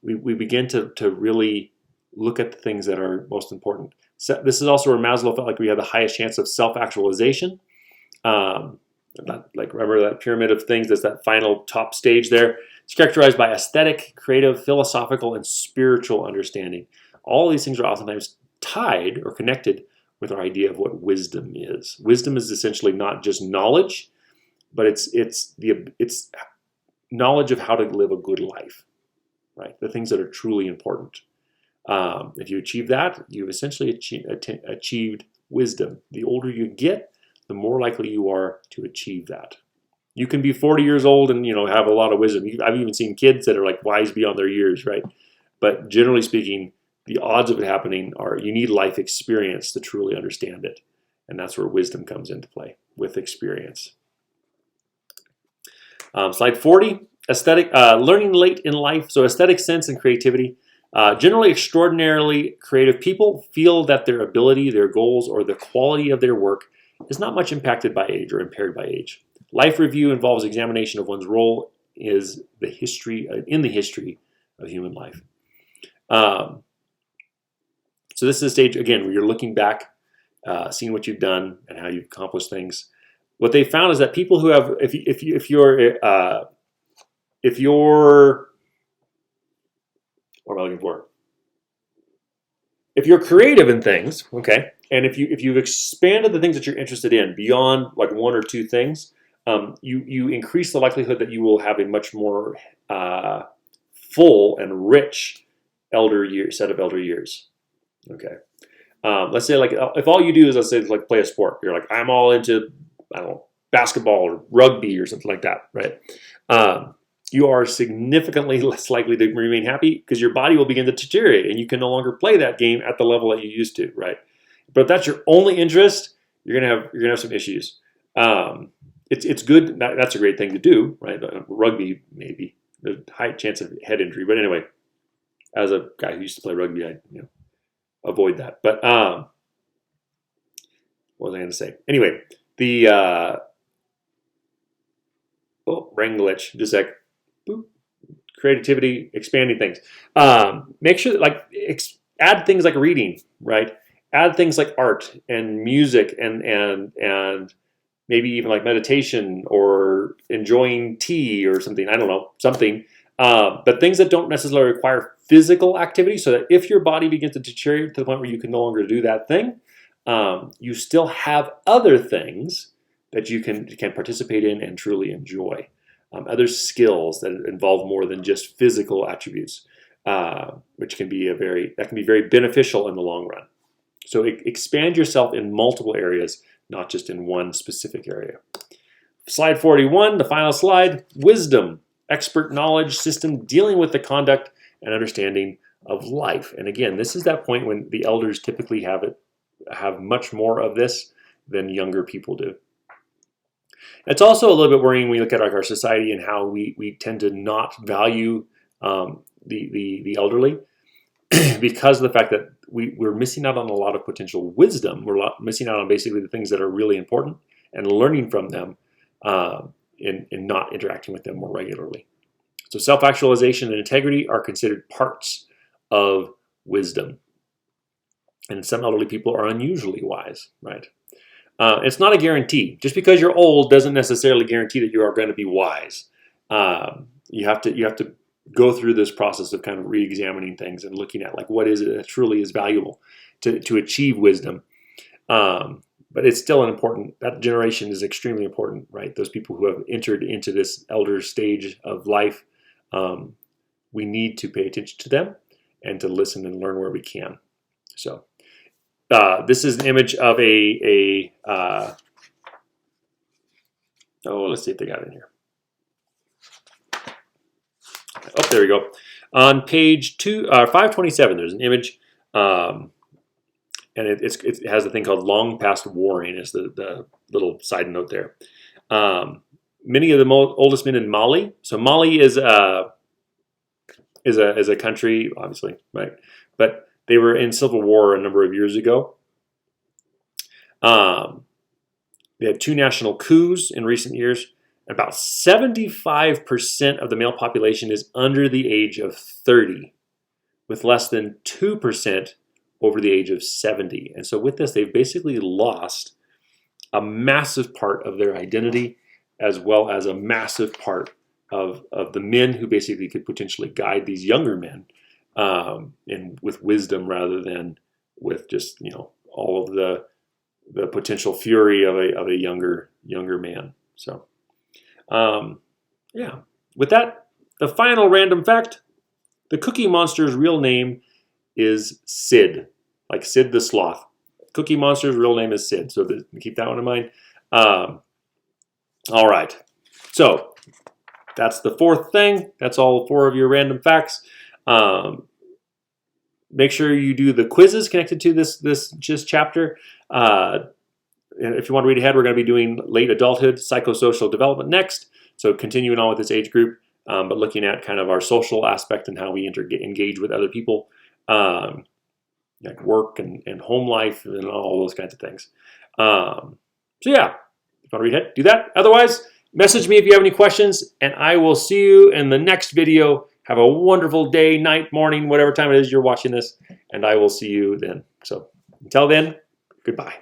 We begin to really look at the things that are most important. So this is also where Maslow felt like we had the highest chance of self-actualization. Remember that pyramid of things, that's that final top stage there. It's characterized by aesthetic, creative, philosophical, and spiritual understanding. All these things are oftentimes tied or connected with our idea of what wisdom is. Wisdom is essentially not just knowledge, but it's knowledge of how to live a good life, right? The things that are truly important. If you achieve that, you've essentially achieved wisdom. The older you get, the more likely you are to achieve that. You can be 40 years old and have a lot of wisdom. I've even seen kids that are like wise beyond their years, right? But generally speaking, the odds of it happening are you need life experience to truly understand it. And that's where wisdom comes into play, with experience. Slide 40, aesthetic, learning late in life. So aesthetic sense and creativity. Generally extraordinarily creative people feel that their ability, their goals, or the quality of their work is not much impacted by age or impaired by age. Life review involves examination of one's role in the history of human life. So this is a stage, again, where you're looking back, seeing what you've done and how you've accomplished things. What they found is that people who have, if you're, what am I looking for? If you're creative in things, okay, and if you've expanded the things that you're interested in beyond like one or two things, you increase the likelihood that you will have a much more full and rich set of elder years. Okay, let's say like if all you do is, let's say, like play a sport, you're like, I'm all into, I don't know, basketball or rugby or something like that, right? You are significantly less likely to remain happy because your body will begin to deteriorate and you can no longer play that game at the level that you used to, right? But if that's your only interest, you're gonna have some issues. It's good. That's a great thing to do, right? Rugby, maybe there's a high chance of head injury, but anyway, as a guy who used to play rugby, I avoid that. But what was I going to say? Anyway, the brain glitch. Just like boop, creativity, expanding things. Make sure that add things like reading, right? Add things like art and music and maybe even like meditation or enjoying tea or something. I don't know, something. But things that don't necessarily require physical activity, so that if your body begins to deteriorate to the point where you can no longer do that thing, you still have other things that you can participate in and truly enjoy. Other skills that involve more than just physical attributes, which can be very beneficial in the long run. So expand yourself in multiple areas, not just in one specific area. Slide 41, the final slide, wisdom, expert knowledge system dealing with the conduct and understanding of life. And again, this is that point when the elders typically have much more of this than younger people do. It's also a little bit worrying when we look at our society and how we tend to not value the elderly because of the fact that we're missing out on a lot of potential wisdom. We're missing out on basically the things that are really important and learning from them in not interacting with them more regularly. So self-actualization and integrity are considered parts of wisdom. And some elderly people are unusually wise, right? It's not a guarantee. Just because you're old doesn't necessarily guarantee that you are going to be wise. You have to go through this process of kind of re-examining things and looking at like what is it that truly is valuable to achieve wisdom. But it's still that generation is extremely important, right? Those people who have entered into this elder stage of life, we need to pay attention to them and to listen and learn where we can. So this is an image of let's see if they got it in here. Oh, there we go. On page 527, there's an image, and it has a thing called long past warring. Is the little side note there. Many of the oldest men in Mali. So Mali is a country, obviously, right? But they were in civil war a number of years ago. They had 2 national coups in recent years. About 75% of the male population is under the age of 30, with less than 2% over the age of 70. And so with this, they've basically lost a massive part of their identity, as well as a massive part of the men who basically could potentially guide these younger men with wisdom rather than with just all of the potential fury of a younger man. So yeah. With that, the final random fact: the Cookie Monster's real name is Sid, like Sid the Sloth. Cookie Monster's real name is Sid, so keep that one in mind. All right, so that's the 4th thing. That's all 4 of your random facts. Make sure you do the quizzes connected to this chapter. And if you want to read ahead, we're going to be doing late adulthood, psychosocial development next. So continuing on with this age group, but looking at kind of our social aspect and how we engage with other people, like work and home life and all those kinds of things. So yeah, if you want to read ahead, do that. Otherwise, message me if you have any questions, and I will see you in the next video. Have a wonderful day, night, morning, whatever time it is you're watching this, and I will see you then. So until then, goodbye.